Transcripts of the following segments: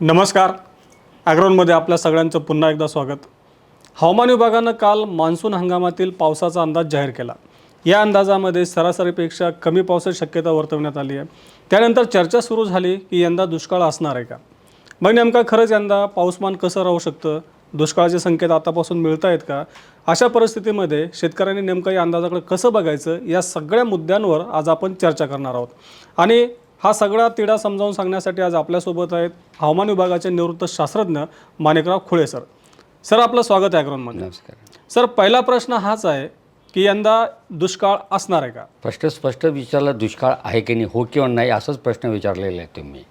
नमस्कार. ॲग्रोनमध्ये आपल्या सगळ्यांचं पुन्हा एकदा स्वागत. हवामान विभागानं काल मान्सून हंगामातील पावसाचा अंदाज जाहीर केला. या अंदाजामध्ये सरासरीपेक्षा कमी पावसाची शक्यता वर्तवण्यात आली आहे. त्यानंतर चर्चा सुरू झाली की यंदा दुष्काळ असणार आहे का. मग नेमका खरंच यंदा पाऊसमान कसं राहू शकतं, दुष्काळाचे संकेत आतापासून मिळत आहेत का, अशा परिस्थितीमध्ये शेतकऱ्यांनी नेमकं या अंदाजाकडे कसं बघायचं, या सगळ्या मुद्द्यांवर आज आपण चर्चा करणार आहोत. आणि हा सगळा तिढा समजावून सांगण्यासाठी आज आपल्यासोबत आहेत हवामान विभागाचे निवृत्त शास्त्रज्ञ माणिकराव खुळे सर. सर, आपलं स्वागत आहे ॲग्रोनमध्ये. नमस्कार सर, पहिला प्रश्न हाच आहे की यंदा दुष्काळ असणार आहे का? स्पष्ट विचारलं, दुष्काळ आहे की नाही, हो किंवा नाही असंच प्रश्न विचारलेला आहे तुम्ही.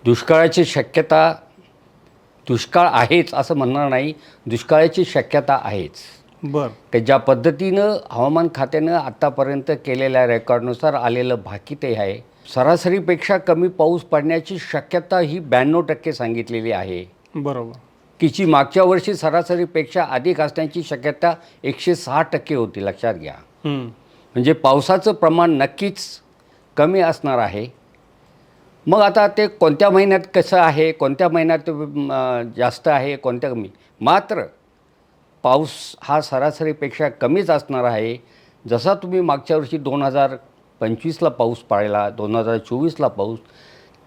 दुष्काळाची शक्यता, दुष्काळ आहेच असं म्हणणार नाही, दुष्काळाची शक्यता आहेच. बरं. की ज्या पद्धतीनं हवामान खात्यानं आत्तापर्यंत केलेल्या रेकॉर्डनुसार आलेलं भाकीत आहे, सरासरीपेक्षा कमी पाऊस पडण्याची शक्यता ही 92% सांगितलेली आहे. बरोबर. की जी मागच्या वर्षी सरासरीपेक्षा अधिक असण्याची शक्यता 106% होती, लक्षात घ्या. म्हणजे पावसाचं प्रमाण नक्कीच कमी असणार आहे. मग आता ते कोणत्या महिन्यात कसं आहे, कोणत्या महिन्यात जास्त आहे, कोणत्या कमी, मात्र पाऊस हा सरासरीपेक्षा कमीच असणार आहे. जसा तुम्ही मागच्या वर्षी 2025ला पाऊस पाहिला, 2024ला पाऊस,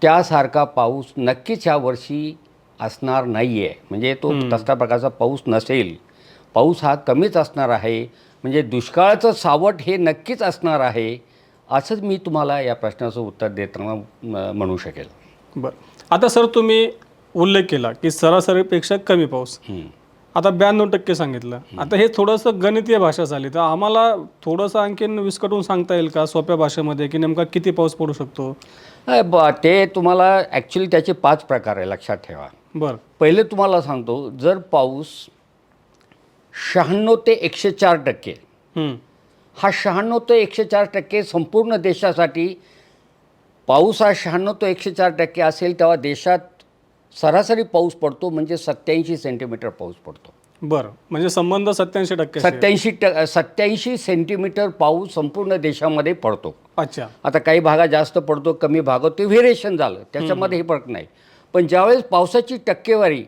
त्यासारखा पाऊस नक्कीच ह्या वर्षी असणार नाही आहे. म्हणजे तो तसा प्रकारचा पाऊस नसेल, पाऊस हा कमीच असणार आहे. म्हणजे दुष्काळाचं सावट हे नक्कीच असणार आहे, असंच मी तुम्हाला या प्रश्नाचं उत्तर देताना म्हणू शकेल. बरं. आता सर, तुम्ही उल्लेख केला की सरासरीपेक्षा कमी पाऊस. आता 92% सांगितलं. आता हे थोडंसं गणितीय भाषा झाली, तर आम्हाला थोडंसं आणखीन विस्कटून सांगता येईल का सोप्या भाषेमध्ये की नेमका किती पाऊस पडू शकतो? ते तुम्हाला ॲक्च्युली त्याचे 5 प्रकार आहे, लक्षात ठेवा. बरं. पहिले तुम्हाला सांगतो, जर पाऊस 96 ते 104%, हा 96 ते 104% संपूर्ण देशासाठी पाऊस हा 96 ते 104% असेल, तेव्हा देशात सरासरी पाऊस पडतो म्हणजे 87 सेंटीमीटर पाऊस पडतो. बरं. म्हणजे संबंध 87%. 87 सेंटीमीटर पाऊस संपूर्ण देशामध्ये पडतो. अच्छा. आता काही भागात जास्त पडतो, कमी भागात ते व्हेरिएशन झालं, त्याच्यामध्ये हे फरक नाही. पण ज्यावेळेस पावसाची टक्केवारी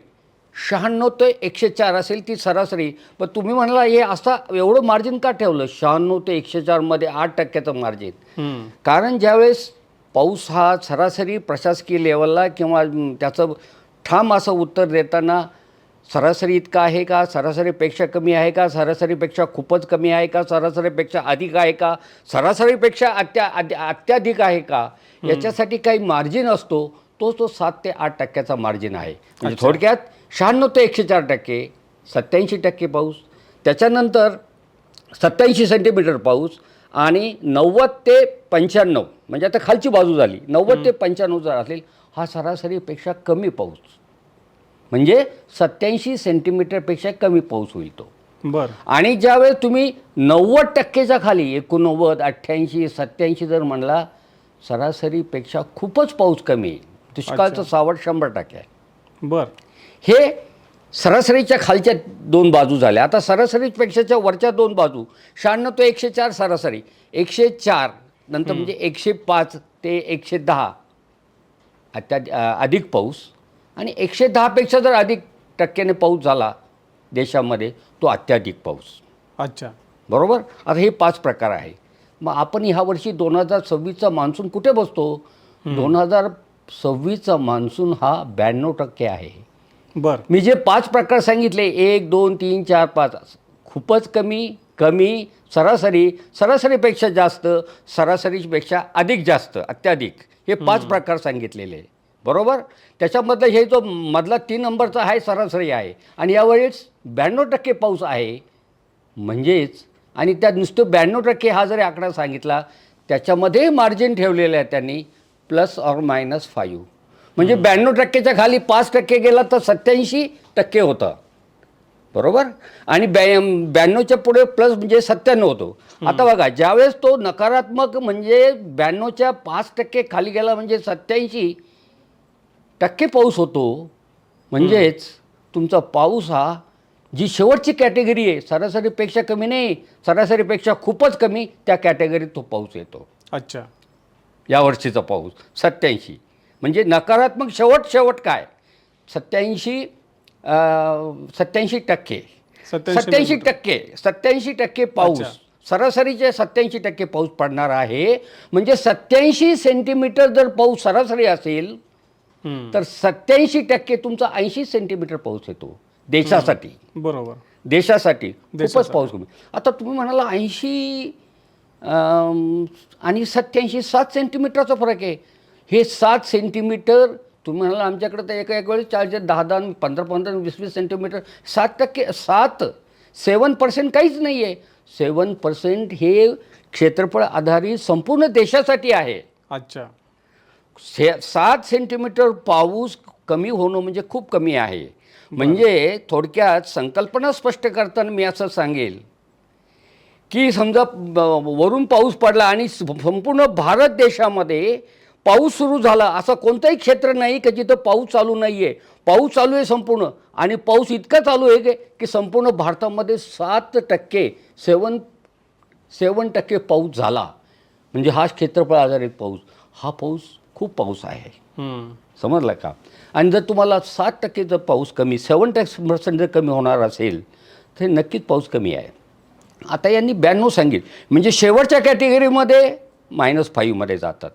96 ते 104 असेल ती सरासरी, पण तुम्ही म्हणाला हे असं एवढं मार्जिन का ठेवलं 96 ते 104मध्ये 8%चं मार्जिन? कारण ज्यावेळेस पाऊस हा सरासरी प्रशासकीय लेवलला किंवा त्याचं ठाम असं उत्तर देताना सरासरी इतका आहे का, सरासरीपेक्षा कमी आहे का, सरासरीपेक्षा खूपच कमी आहे का, सरासरीपेक्षा अधिक आहे का, सरासरीपेक्षा अत्याधिक आहे का, याच्यासाठी काही मार्जिन असतो, तो 7 ते 8%चा मार्जिन आहे. म्हणजे थोडक्यात 96 ते 104%, 87% पाऊस, त्याच्यानंतर 87 सेंटीमीटर पाऊस, आणि 90 ते 95, म्हणजे आता खालची बाजू झाली, 90 ते 95 जर असेल, हा सरासरीपेक्षा कमी पाऊस, म्हणजे 87 सेंटीमीटरपेक्षा कमी पाऊस होईल तो. बरं. आणि ज्यावेळेस तुम्ही 90%च्या खाली 89, 88, 87 जर म्हणला, सरासरीपेक्षा खूपच पाऊस कमी आहे, दुष्काळाचं सावट 100% आहे. बरं. हे सरासरीच्या खालच्या 2 बाजू झाल्या. आता सरासरीपेक्षाच्या वरच्या 2 बाजू, 96 ते 104 सरासरी, 104 नंतर म्हणजे 105 ते 110 अधिक पाऊस, आणि 110पेक्षा जर अधिक टक्क्याने पाऊस झाला देशामध्ये, तो अत्याधिक पाऊस. अच्छा. बरोबर. आता हे 5 प्रकार आहे. मग आपण ह्या वर्षी 2026चा मान्सून कुठे बसतो? 2026चा मान्सून हा 92% आहे. बरं. मी जे 5 प्रकार सांगितले, 1, 2, 3, 4, 5, खूपच कमी, कमी, सरासरी, सरासरीपेक्षा जास्त, सरासरीपेक्षा अधिक जास्त, अत्याधिक, हे 5 प्रकार सांगितलेले आहे. बरोबर. त्याच्यामधलं हे जो मधला 3 नंबरचा आहे सरासरी आहे, आणि यावेळेस 92% पाऊस आहे. म्हणजेच, आणि त्यात नुसतं 92% हा जरी आकडा सांगितला, त्याच्यामध्ये मार्जिन ठेवलेलं आहे त्यांनी ±5. म्हणजे 92%च्या खाली 5% गेला तर 87% होतं. बरोबर. आणि 92च्या पुढे प्लस म्हणजे 97 होतो. आता बघा, ज्यावेळेस तो नकारात्मक म्हणजे 92च्या 5% खाली गेला म्हणजे 87% पाऊस होतो. म्हणजेच तुमचा पाऊस हा, जी शेवटची कॅटेगरी आहे, सरासरीपेक्षा कमी नाही, सरासरीपेक्षा खूपच कमी, त्या कॅटेगरीत तो पाऊस येतो. अच्छा. यावर्षीचा पाऊस 87. म्हणजे नकारात्मक शेवट काय 87% 87% पाऊस अच्छा. सरासरीचे 87% पाऊस पडणार आहे. म्हणजे 87 सेंटीमीटर जर पाऊस सरासरी असेल तर 87% तुमचा 80 सेंटीमीटर पाऊस येतो देशासाठी. बरोबर. देशासाठी खूपच देशासाठी. पाऊस कमी. आता तुम्ही म्हणाला 80 आणि 87 7 सेंटीमीटरचा फरक आहे. हे 7 सेंटीमीटर तुम्ही म्हणाला आमच्याकडे तर एका वेळेस 10 15 20 सेंटीमीटर 7% काहीच नाही आहे. 7% हे क्षेत्रफळ आधारित संपूर्ण देशासाठी आहे. अच्छा. 7 सेंटीमीटर पाऊस कमी होणं म्हणजे खूप कमी आहे. म्हणजे थोडक्यात संकल्पना स्पष्ट करताना मी असं सांगेल की समजा वरून पाऊस पडला आणि संपूर्ण भारत देशामध्ये पाऊस सुरू झाला असं कोणतंही क्षेत्र नाही की जिथं पाऊस चालू नाही आहे. पाऊस चालू आहे संपूर्ण आणि पाऊस इतका चालू आहे की संपूर्ण भारतामध्ये 7% पाऊस झाला. म्हणजे हा क्षेत्रफळ आधारित पाऊस, हा पाऊस खूप पाऊस आहे. समजलं का? आणि जर तुम्हाला 7% जर पाऊस कमी 7% जर कमी होणार असेल तर नक्कीच पाऊस कमी आहे. आता यांनी 92 सांगितलं म्हणजे शेवटच्या कॅटेगरीमध्ये -5 जातात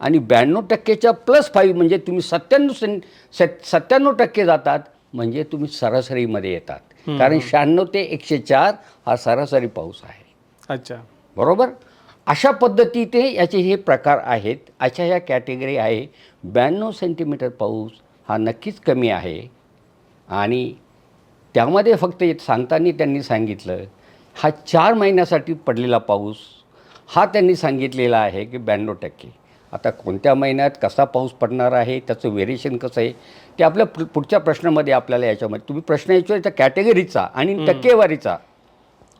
आणि 92%च्या +5 म्हणजे तुम्ही 97% जातात म्हणजे तुम्ही सरासरीमध्ये येतात. कारण 96 ते 104 हा सरासरी पाऊस आहे. अच्छा. बरोबर. अशा पद्धतीने याचे हे प्रकार आहेत. अशा ह्या कॅटेगरी आहे. 92 सेंटीमीटर पाऊस हा नक्कीच कमी आहे आणि त्यामध्ये फक्त सांगताना त्यांनी सांगितलं हा 4 महिन्यासाठी पडलेला पाऊस हा त्यांनी सांगितलेला आहे की 92%. आता कोणत्या महिन्यात कसा पाऊस पडणार आहे त्याचं व्हेरिएशन कसं आहे ते आपल्या पुढच्या प्रश्नामध्ये आपल्याला याच्यामध्ये तुम्ही प्रश्न याच्या त्या कॅटेगरीचा आणि टक्केवारीचा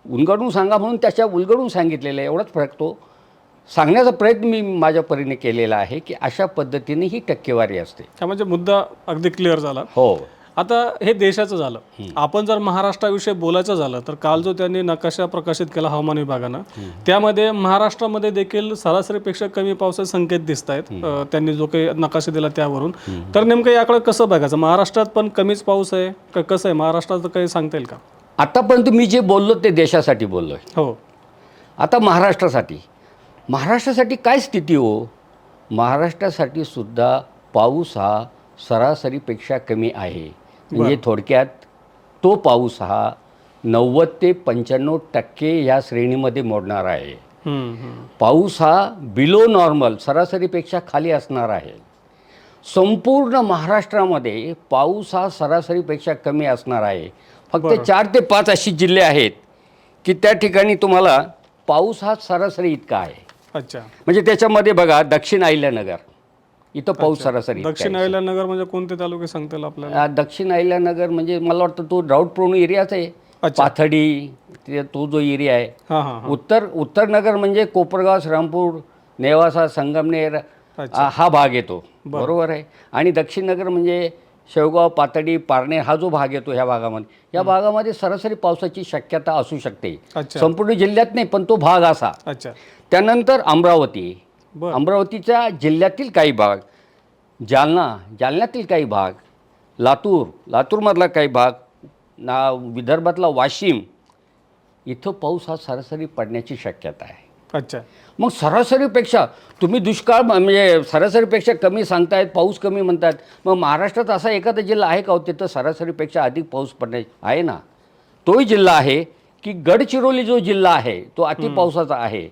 उलगडून सांगा म्हणून त्याच्या उलगडून सांगितलेलं आहे. एवढाच फरक तो सांगण्याचा प्रयत्न मी माझ्या परीने केलेला आहे की अशा पद्धतीने ही टक्केवारी असते. हा म्हणजे मुद्दा अगदी क्लिअर झाला. हो. आता हे देशाचं झालं. आपण जर महाराष्ट्राविषयी बोलायचं झालं तर काल जो त्यांनी नकाशा प्रकाशित केला हवामान विभागानं त्यामध्ये महाराष्ट्रामध्ये देखील सरासरीपेक्षा कमी पावसाचे संकेत दिसत आहेत. त्यांनी जो काही नकाशा दिला त्यावरून. तर नेमकं याकडे कसं बघायचं? महाराष्ट्रात पण कमीच पाऊस आहे का कसं आहे? महाराष्ट्रात काही सांगता येईल का? आतापर्यंत मी जे बोललो ते देशासाठी बोललो आहे. हो. आता महाराष्ट्रासाठी काय स्थिती हो? महाराष्ट्रासाठी सुद्धा पाऊस हा सरासरीपेक्षा कमी आहे. म्हणजे थोडक्यात तो पाऊस हा 90 ते 95% या श्रेणीमध्ये मोडणार आहे. पाऊस हा बिलो नॉर्मल सरासरीपेक्षा खाली असणार आहे. संपूर्ण महाराष्ट्रामध्ये पाऊस हा सरासरीपेक्षा कमी असणार आहे. फक्त 4 ते 5 अशी जिल्हे आहेत की त्या ठिकाणी तुम्हाला पाऊस हा सरासरी इतका आहे. अच्छा. म्हणजे त्याच्यामध्ये बघा दक्षिण अहिल्यानगर इथं पाऊस सरासरी दक्षिण अहिल्यानगर म्हणजे कोणते तालुके सांगता येईल आपल्याला? दक्षिण अहिल्यानगर म्हणजे मला वाटतं तो ड्राऊट प्रोन एरियाच आहे. पाथडी तो जो एरिया आहे. उत्तर नगर म्हणजे कोपरगाव, श्रीरामपूर, नेवासा, संगमनेर हा भाग येतो. बरोबर आहे. आणि दक्षिण नगर म्हणजे शेवगाव, पाथडी, पारनेर हा जो भाग येतो ह्या भागामध्ये या भागामध्ये सरासरी पावसाची शक्यता असू शकते. संपूर्ण जिल्ह्यात नाही पण तो भाग असा. त्यानंतर अमरावतीच्या जिल्ह्यातील काही भाग, जालन्यातील काही भाग, लातूरमधला काही भाग, विदर्भातला वाशिम इथं पाऊस हा सरासरी पडण्याची शक्यता आहे. अच्छा. मग सरासरीपेक्षा तुम्ही दुष्काळ म्हणजे सरासरीपेक्षा कमी सांगतायत, पाऊस कमी म्हणतात. मग महाराष्ट्रात असा एखादा जिल्हा आहे का तिथं सरासरीपेक्षा अधिक पाऊस पडणे आहे ना? तोही जिल्हा आहे की गडचिरोली जो जिल्हा आहे तो अति पावसाचा आहे.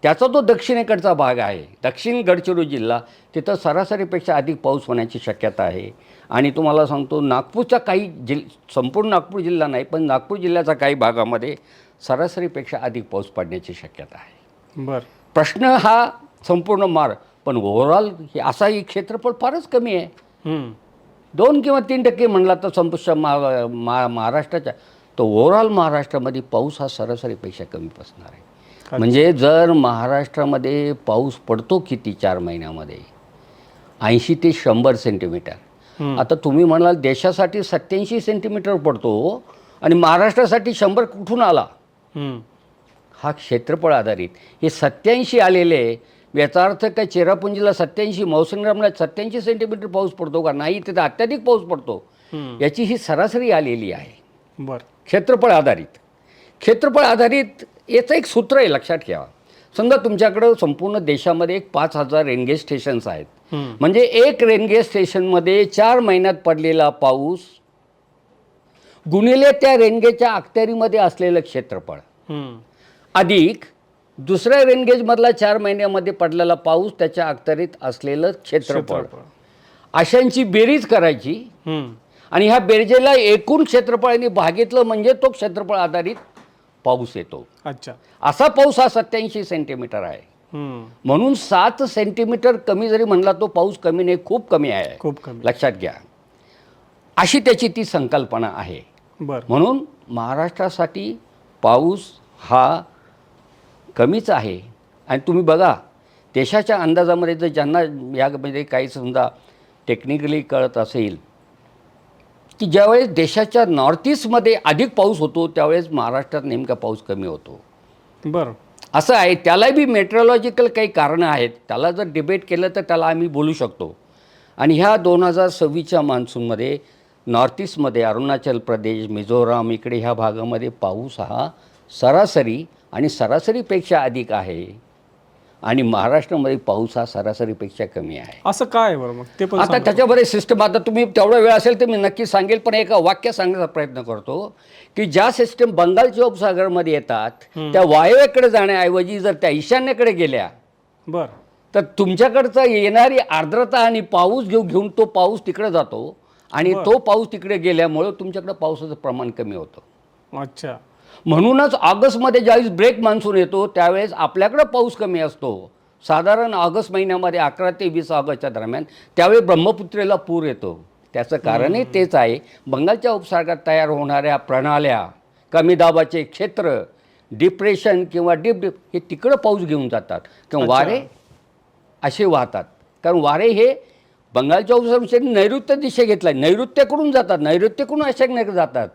त्याचा तो दक्षिणेकडचा भाग आहे. दक्षिण गडचिरोली जिल्हा तिथं सरासरीपेक्षा अधिक पाऊस होण्याची शक्यता आहे. आणि तुम्हाला सांगतो नागपूरच्या काही संपूर्ण नागपूर जिल्हा नाही पण नागपूर जिल्ह्याच्या काही भागामध्ये सरासरीपेक्षा अधिक पाऊस पडण्याची शक्यता आहे. प्रश्न हा संपूर्ण पण ओव्हरऑल हे असाही क्षेत्रफळ फारच कमी आहे. 2 किंवा 3% म्हणला तर संपूर्ण महाराष्ट्राच्या तर ओव्हरऑल महाराष्ट्रामध्ये पाऊस हा सरासरीपेक्षा कमी असणार आहे. म्हणजे जर महाराष्ट्रामध्ये पाऊस पडतो किती 4 महिन्यामध्ये 80 ते 100 सेंटीमीटर. आता तुम्ही म्हणाल देशासाठी 87 सेंटीमीटर पडतो आणि महाराष्ट्रासाठी 100 कुठून आला? हा क्षेत्रफळ आधारित हे 87 आलेले याचा अर्थ काय चेरापुंजीला 87, मौसिनरामला 87 सेंटीमीटर पाऊस पडतो का? नाही, तिथं अत्याधिक पाऊस पडतो. याची ही सरासरी आलेली आहे. बरं. क्षेत्रफळ आधारित याचं एक सूत्र आहे, लक्षात ठेवा. समजा तुमच्याकडं संपूर्ण देशामध्ये एक 5,000 रेनगेज स्टेशन्स आहेत. म्हणजे एक रेनगेज स्टेशनमध्ये 4 महिन्यात पडलेला पाऊस गुणिले त्या रेनगेजच्या अखत्यारीमध्ये असलेलं क्षेत्रफळ अधिक दुसऱ्या रेनगेजमधला 4 महिन्यामध्ये पडलेला पाऊस त्याच्या अखत्यारीत असलेलं क्षेत्रफळ, अशांची बेरीज करायची आणि ह्या बेरजेला एकूण क्षेत्रफळाने भागितलं म्हणजे तो क्षेत्रफळ आधारित पाऊस येतो. अच्छा. असा पाऊस हा 87 सेंटीमीटर आहे. म्हणून 7 सेंटीमीटर कमी जरी म्हणला तो पाऊस कमी नाही, खूप कमी आहे, खूप कमी. लक्षात घ्या. अशी त्याची ती संकल्पना आहे. बरं. म्हणून महाराष्ट्रासाठी पाऊस हा कमीच आहे. आणि तुम्ही बघा देशाच्या अंदाजामध्ये जर ज्यांना यामध्ये काही समजा टेक्निकली कळत असेल की ज्यावेळेस देशाच्या नॉर्थ ईस्टमध्ये अधिक पाऊस होतो त्यावेळेस महाराष्ट्रात नेमका पाऊस कमी होतो. बरं. असं आहे. त्याला बी मेट्रोलॉजिकल काही कारणं आहेत. त्याला जर डिबेट केलं तर त्याला आम्ही बोलू शकतो. आणि ह्या 2026च्या मान्सूनमध्ये नॉर्थ ईस्टमध्ये अरुणाचल प्रदेश, मिझोराम इकडे ह्या भागामध्ये पाऊस हा सरासरी आणि सरासरीपेक्षा अधिक आहे आणि महाराष्ट्रामध्ये पाऊस हा सरासरीपेक्षा कमी आहे. असं काय बरं मग ते पण आता त्याच्यामध्ये सिस्टम, आता तुम्ही तेवढा वेळ असेल तर मी नक्की सांगेल, पण एका वाक्य सांगण्याचा प्रयत्न करतो की ज्या सिस्टम बंगालच्या उपसागरामध्ये येतात त्या वायव्येकडे जाण्याऐवजी जर त्या ईशान्येकडे गेल्या बरं तर तुमच्याकडचा येणारी आर्द्रता आणि पाऊस घेऊन तो पाऊस तिकडे जातो आणि तो पाऊस तिकडे गेल्यामुळं तुमच्याकडे पावसाचं प्रमाण कमी होतं. अच्छा. म्हणूनच ऑगस्टमध्ये ज्यावेळेस ब्रेक मान्सून येतो त्यावेळेस आपल्याकडे पाऊस कमी असतो. साधारण ऑगस्ट महिन्यामध्ये 11 ते 20 ऑगस्टच्या दरम्यान त्यावेळी ब्रह्मपुत्रेला पूर येतो. त्याचं कारणही तेच आहे. बंगालच्या उपसागरात तयार होणाऱ्या प्रणाल्या, कमी दाबाचे क्षेत्र, डिप्रेशन किंवा डीप हे तिकडं पाऊस घेऊन जातात किंवा वारे असे वाहतात. कारण वारे हे बंगालच्या उपसागरात नैऋत्य दिशे घेतला, नैऋत्यकडून जातात, नैऋत्यकडून अशाकडे जातात.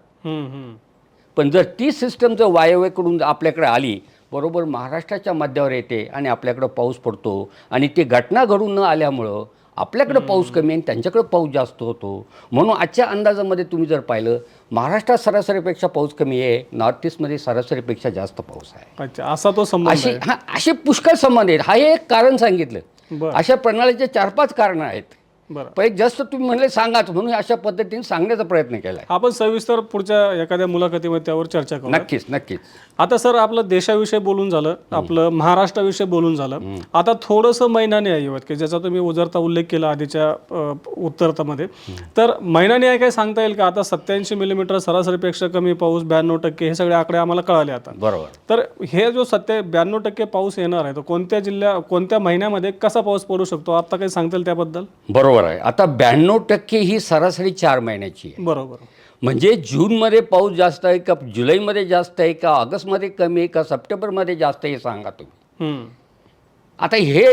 पण जर ती सिस्टम जर वायव्येकडून आपल्याकडे आली, बरोबर महाराष्ट्राच्या मध्यावर येते आणि आपल्याकडं पाऊस पडतो आणि ती घटना घडून न आल्यामुळं आपल्याकडं पाऊस कमी आणि त्यांच्याकडे पाऊस जास्त होतो. म्हणून आजच्या अंदाजामध्ये तुम्ही जर पाहिलं महाराष्ट्रात सरासरीपेक्षा पाऊस कमी आहे, नॉर्थ ईस्टमध्ये सरासरीपेक्षा जास्त पाऊस आहे. अच्छा, असा तो संबंध आहे. असे पुष्कळ संबंध आहेत. हा एक कारण सांगितलं. बरं. अशा प्रणालीचे 4-5 कारणं आहेत. बरं. पण एक जास्त तुम्ही म्हणले सांगाच म्हणून अशा पद्धतीने सांगण्याचा प्रयत्न केला आहे. आपण सविस्तर पुढच्या एखाद्या मुलाखतीमध्ये त्यावर चर्चा करू. नक्कीच. आता सर आपलं देशाविषयी बोलून झालं, आपलं महाराष्ट्राविषयी बोलून झालं. आता थोडंसं मैनानी आहे की ज्याचा तुम्ही उजरता उल्लेख केला आधीच्या उत्तरामध्ये. तर मैनानी आहे काय सांगता येईल का? आता 87 मिलीमीटर सरासरीपेक्षा कमी पाऊस, 92% हे सगळे आकडे आम्हाला कळाले आता. बरोबर. तर हे जो 92% पाऊस येणार आहे तो कोणत्या महिन्यामध्ये कसा पाऊस पडू शकतो आता काही सांगता येईल त्याबद्दल? बरोबर आहे. आता 92% ही सरासरी 4 महिन्याची आहे. बरोबर. म्हणजे जूनमध्ये पाऊस जास्त आहे का, जुलैमध्ये जास्त आहे का, ऑगस्टमध्ये कमी आहे का, सप्टेंबरमध्ये जास्त आहे, हे सांगा तुम्ही. आता हे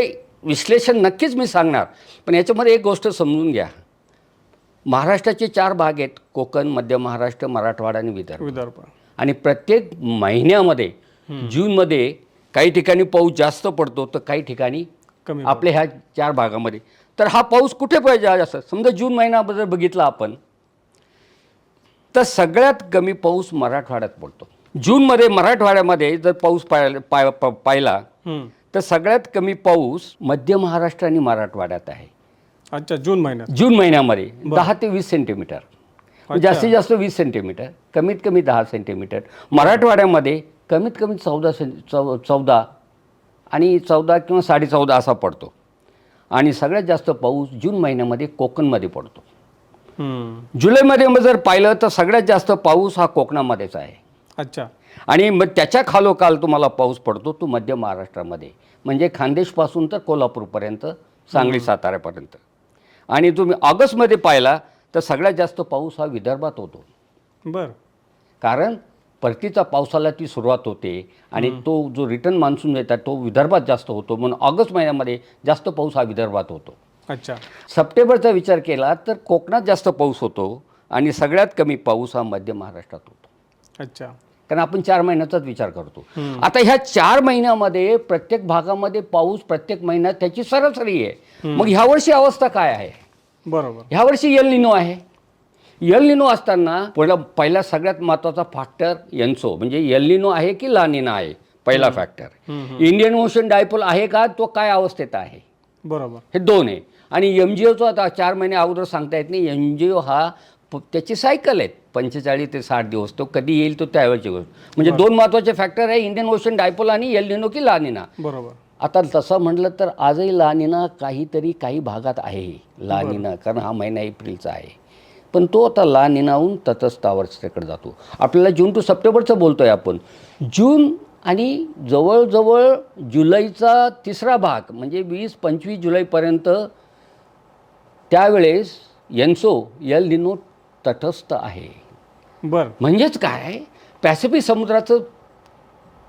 विश्लेषण नक्कीच मी सांगणार, पण याच्यामध्ये एक गोष्ट समजून घ्या. महाराष्ट्राचे 4 भाग आहेत, कोकण, मध्य महाराष्ट्र, मराठवाडा आणि विदर्भ. आणि प्रत्येक महिन्यामध्ये जूनमध्ये काही ठिकाणी पाऊस जास्त पडतो तर काही ठिकाणी कमी. आपल्या ह्या 4 भागामध्ये. तर हा पाऊस कुठे पाहिजे असं समजा जून महिना जर बघितला आपण तर सगळ्यात कमी पाऊस मराठवाड्यात पडतो. जूनमध्ये मराठवाड्यामध्ये जर पाऊस पाहिला तर सगळ्यात कमी पाऊस मध्य महाराष्ट्र आणि मराठवाड्यात आहे. अच्छा, जून महिन्यामध्ये 10 ते 20 सेंटीमीटर, जास्तीत जास्त 20 सेंटीमीटर, कमीत कमी 10 सेंटीमीटर. मराठवाड्यामध्ये कमीत कमी 14 आणि 14 किंवा 14.5 असा पडतो. आणि सगळ्यात जास्त पाऊस जून महिन्यामध्ये कोकणमध्ये पडतो. जुलैमध्ये जर पाहिलं तर सगळ्यात जास्त पाऊस हा कोकणामध्येच आहे. अच्छा. आणि मग त्याच्या खालोखाल तुम्हाला पाऊस पडतो तो मध्य महाराष्ट्रामध्ये, म्हणजे खानदेशपासून तर कोल्हापूरपर्यंत, सांगली साताऱ्यापर्यंत. आणि तुम्ही ऑगस्टमध्ये पाहिला तर सगळ्यात जास्त पाऊस हा विदर्भात होतो. बरं. कारण परतीचा पावसाला ती सुरुवात होते आणि तो जो रिटर्न मान्सून येतात तो विदर्भात जास्त होतो. म्हणून ऑगस्ट महिन्यामध्ये जास्त पाऊस हा विदर्भात होतो. अच्छा. सप्टेंबरचा विचार केला तर कोकणात जास्त पाऊस होतो आणि सगळ्यात कमी पाऊस हा मध्य महाराष्ट्रात होतो. अच्छा. कारण आपण 4 महिन्याचाच विचार करतो. आता ह्या 4 महिन्यामध्ये प्रत्येक भागामध्ये पाऊस प्रत्येक महिन्यात त्याची सरासरी आहे. मग ह्या वर्षी अवस्था काय आहे? बरोबर. ह्या वर्षी एल निनो आहे. एल निनो असताना पहिला सगळ्यात महत्त्वाचा फॅक्टर एन्सो, म्हणजे एल निनो आहे की ला निना आहे पहिला फॅक्टर. इंडियन ओशन डायपोल आहे का, तो काय अवस्थेत आहे, बरोबर. हे 2 आहे. आणि MGOचं आता 4 महिने अगोदर सांगता येत नाही. MGO हा त्याची सायकल आहेत 45 ते 60 दिवस, तो कधी येईल तो त्यावेळची गोष्ट. म्हणजे 2 महत्त्वाचे फॅक्टर आहे, इंडियन ओशन डायपोल आणि एल निनो की ला निना. बरोबर. आता तसं म्हटलं तर आजही ला निना काही भागात आहे ला निना, कारण हा महिना एप्रिलचा आहे. पण तो आता ला निनाहून तटस्थ अवस्थेकडे जातो. आपल्याला जून टू सप्टेंबरचं बोलतोय आपण. जून आणि जवळजवळ जुलैचा 3रा भाग म्हणजे 20-25 जुलैपर्यंत त्यावेळेस एन्सो एल निनो तटस्थ आहे. बरं. म्हणजेच काय, पॅसिफिक समुद्राचं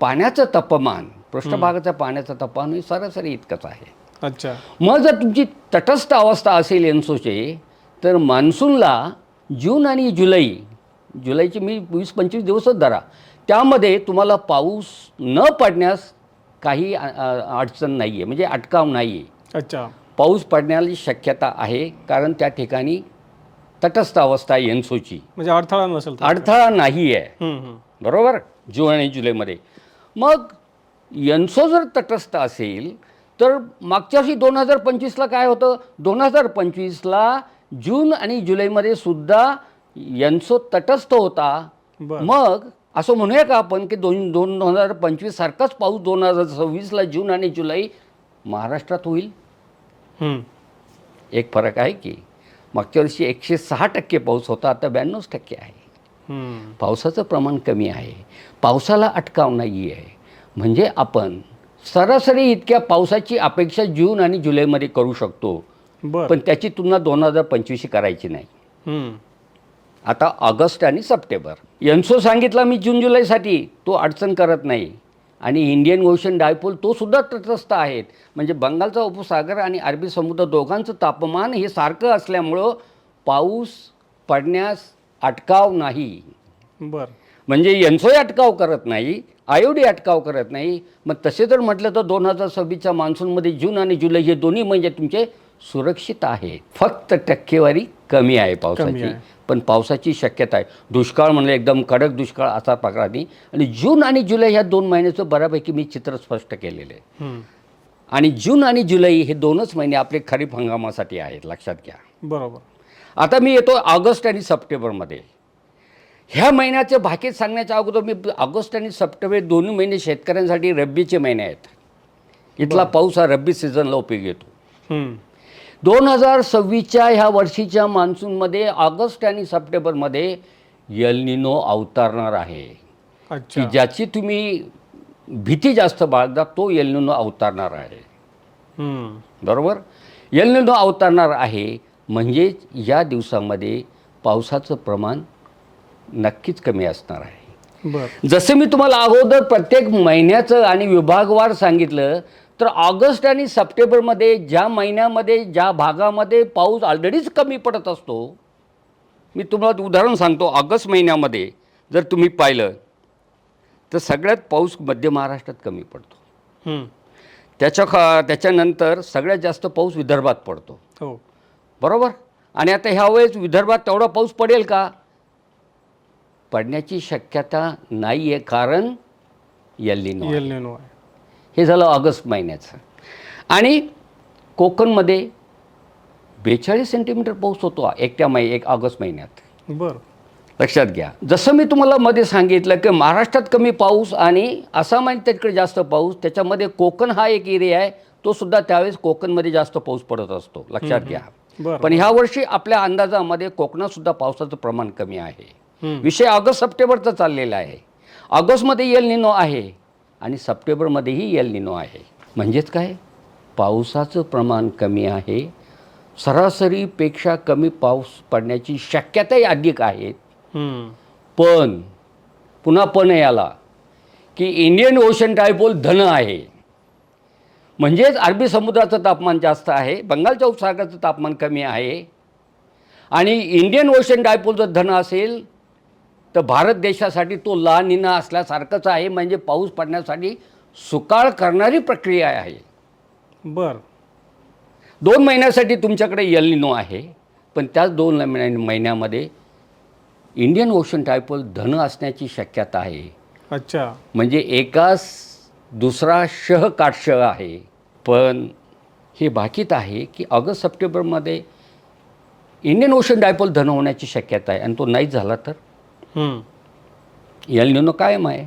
पाण्याचं तापमान, पृष्ठभागाचं पाण्याचं तापमान हे सरासरी इतकंच आहे. अच्छा. मग जर तुमची तटस्थ अवस्था असेल एन्सोची, तर मान्सूनला जून आणि जुलैचे मी 20-25 दिवसच धरा, त्यामध्ये तुम्हाला पाऊस न पडण्यास काही अडचण नाही आहे, म्हणजे अटकाव नाही आहे. अच्छा. पाऊस पडण्याची शक्यता आहे, कारण त्या ठिकाणी तटस्थ अवस्था आहे एन्सोची, म्हणजे अडथळा नसेल तर. अडथळा नाही आहे. हम्म. बरोबर, जून आणि जुलैमध्ये. मग एन्सो जर तटस्थ असेल तर मागच्या वर्षी 2025ला काय होतं, 2025ला जून आणि जुलैमध्ये सुद्धा एन्सो तटस्थ होता. बरं. मग असं म्हणूया का आपण की 2025 सारखाच पाऊस 2026ला जून आणि जुलै महाराष्ट्रात होईल? एक फरक आहे की मागच्या वर्षी 106% पाऊस होता, आता 92% आहे. पावसाचं प्रमाण कमी आहे, पावसाला अटकाव नाही आहे. म्हणजे आपण सरासरी इतक्या पावसाची अपेक्षा जून आणि जुलैमध्ये करू शकतो, बरं. पण त्याची तुलना 2025शी करायची नाही. आता ऑगस्ट आणि सप्टेंबर एन्सो सांगितला मी जून जुलैसाठी, तो अडचण करत नाही. आणि इंडियन ओशन डायपोल तो सुद्धा तटस्थ आहेत. म्हणजे बंगालचा उपसागर आणि अरबी समुद्र दोघांचं तापमान हे सारखं असल्यामुळं पाऊस पडण्यास अटकाव नाही. बरं. म्हणजे एन्सोही अटकाव करत नाही, IOD अटकाव करत नाही. मग तसे जर म्हटलं तर 2026च्या मान्सूनमध्ये जून आणि जुलै हे दोन्ही म्हणजे तुमचे सुरक्षित आहेत. फक्त टक्केवारी कमी आहे पावसाची, पण पावसाची शक्यता आहे. दुष्काळ म्हणलं एकदम कडक दुष्काळ असा प्रकार नाही. आणि जून आणि जुलै ह्या 2 महिन्याचं बऱ्यापैकी मी चित्र स्पष्ट केलेलं आहे. आणि जून आणि जुलै हे 2च महिने आपले खरीप हंगामासाठी आहेत, लक्षात घ्या. बरोबर. आता मी येतो ऑगस्ट आणि सप्टेंबरमध्ये. ह्या महिन्याचे भाकीत सांगण्याच्या अगोदर मी ऑगस्ट आणि सप्टेंबर दोन्ही महिने शेतकऱ्यांसाठी रब्बीचे महिने आहेत. इथला पाऊस हा रब्बी सीझनला उपयोगी येतो. 2026च्या ह्या वर्षीच्या मान्सूनमध्ये ऑगस्ट आणि सप्टेंबरमध्ये एल निनो अवतरणार आहे. की ज्याची तुम्ही भीती जास्त बाळगता, तो एल निनो अवतरणार आहे. बरोबर, एल निनो अवतरणार आहे. म्हणजेच या दिवसामध्ये पावसाचं प्रमाण नक्कीच कमी असणार आहे. बरं. जसं मी तुम्हाला अगोदर प्रत्येक महिन्याचं आणि विभागवार सांगितलं, तर ऑगस्ट आणि सप्टेंबरमध्ये ज्या महिन्यामध्ये ज्या भागामध्ये पाऊस ऑलरेडीच कमी पडत असतो, मी तुम्हाला उदाहरण सांगतो. ऑगस्ट महिन्यामध्ये जर तुम्ही पाहिलं तर सगळ्यात पाऊस मध्य महाराष्ट्रात कमी पडतो. त्याच्यानंतर सगळ्यात जास्त पाऊस विदर्भात पडतो. हो. बरोबर. आणि आता ह्यावेळेस विदर्भात तेवढा पाऊस पडेल का? पडण्याची शक्यता नाही आहे, कारण एल निनो आहे. हे झालं ऑगस्ट महिन्याचं. आणि कोकणमध्ये 42 सेंटीमीटर पाऊस होतो एक ऑगस्ट महिन्यात. बरं. लक्षात घ्या. जसं मी तुम्हाला मध्ये सांगितलं की महाराष्ट्रात कमी पाऊस आणि आसाम आणि तिकडे जास्त पाऊस, त्याच्यामध्ये कोकण हा एक एरिया आहे, तो सुद्धा त्यावेळेस कोकणमध्ये जास्त पाऊस पडत असतो, लक्षात घ्या. पण ह्या वर्षी आपल्या अंदाजामध्ये कोकणात सुद्धा पावसाचं प्रमाण कमी आहे. विषय ऑगस्ट सप्टेंबरचा चाललेला आहे. ऑगस्टमध्ये एल निनो आहे आणि सप्टेंबरमध्येही एल निनो आहे. म्हणजेच काय, पावसाचं प्रमाण कमी आहे, सरासरीपेक्षा कमी पाऊस पडण्याची शक्यताही अधिक आहे. पण पुन्हा याला की इंडियन ओशन डायपोल धन आहे. म्हणजेच अरबी समुद्राचं तापमान जास्त आहे, बंगालच्या उपसागराचं तापमान कमी आहे. आणि इंडियन ओशन डायपोल जर धन असेल तर भारत देशासाठी तो ला निना असल्यासारखंच आहे. म्हणजे पाऊस पडण्यासाठी सुकाळ करणारी प्रक्रिया आहे. बर 2 महिन्यासाठी तुमच्याकडे एल निनो आहे, पण त्याच 2 महिन्यामध्ये इंडियन ओशन डायपोल धन असण्याची शक्यता आहे. अच्छा. म्हणजे एकाच दुसरा शह काटशह आहे. पण हे बाकीत आहे की ऑगस्ट सप्टेंबरमध्ये इंडियन ओशन डायपोल धन होण्याची शक्यता आहे, आणि तो नाही झाला तर एल निनो कायम आहे.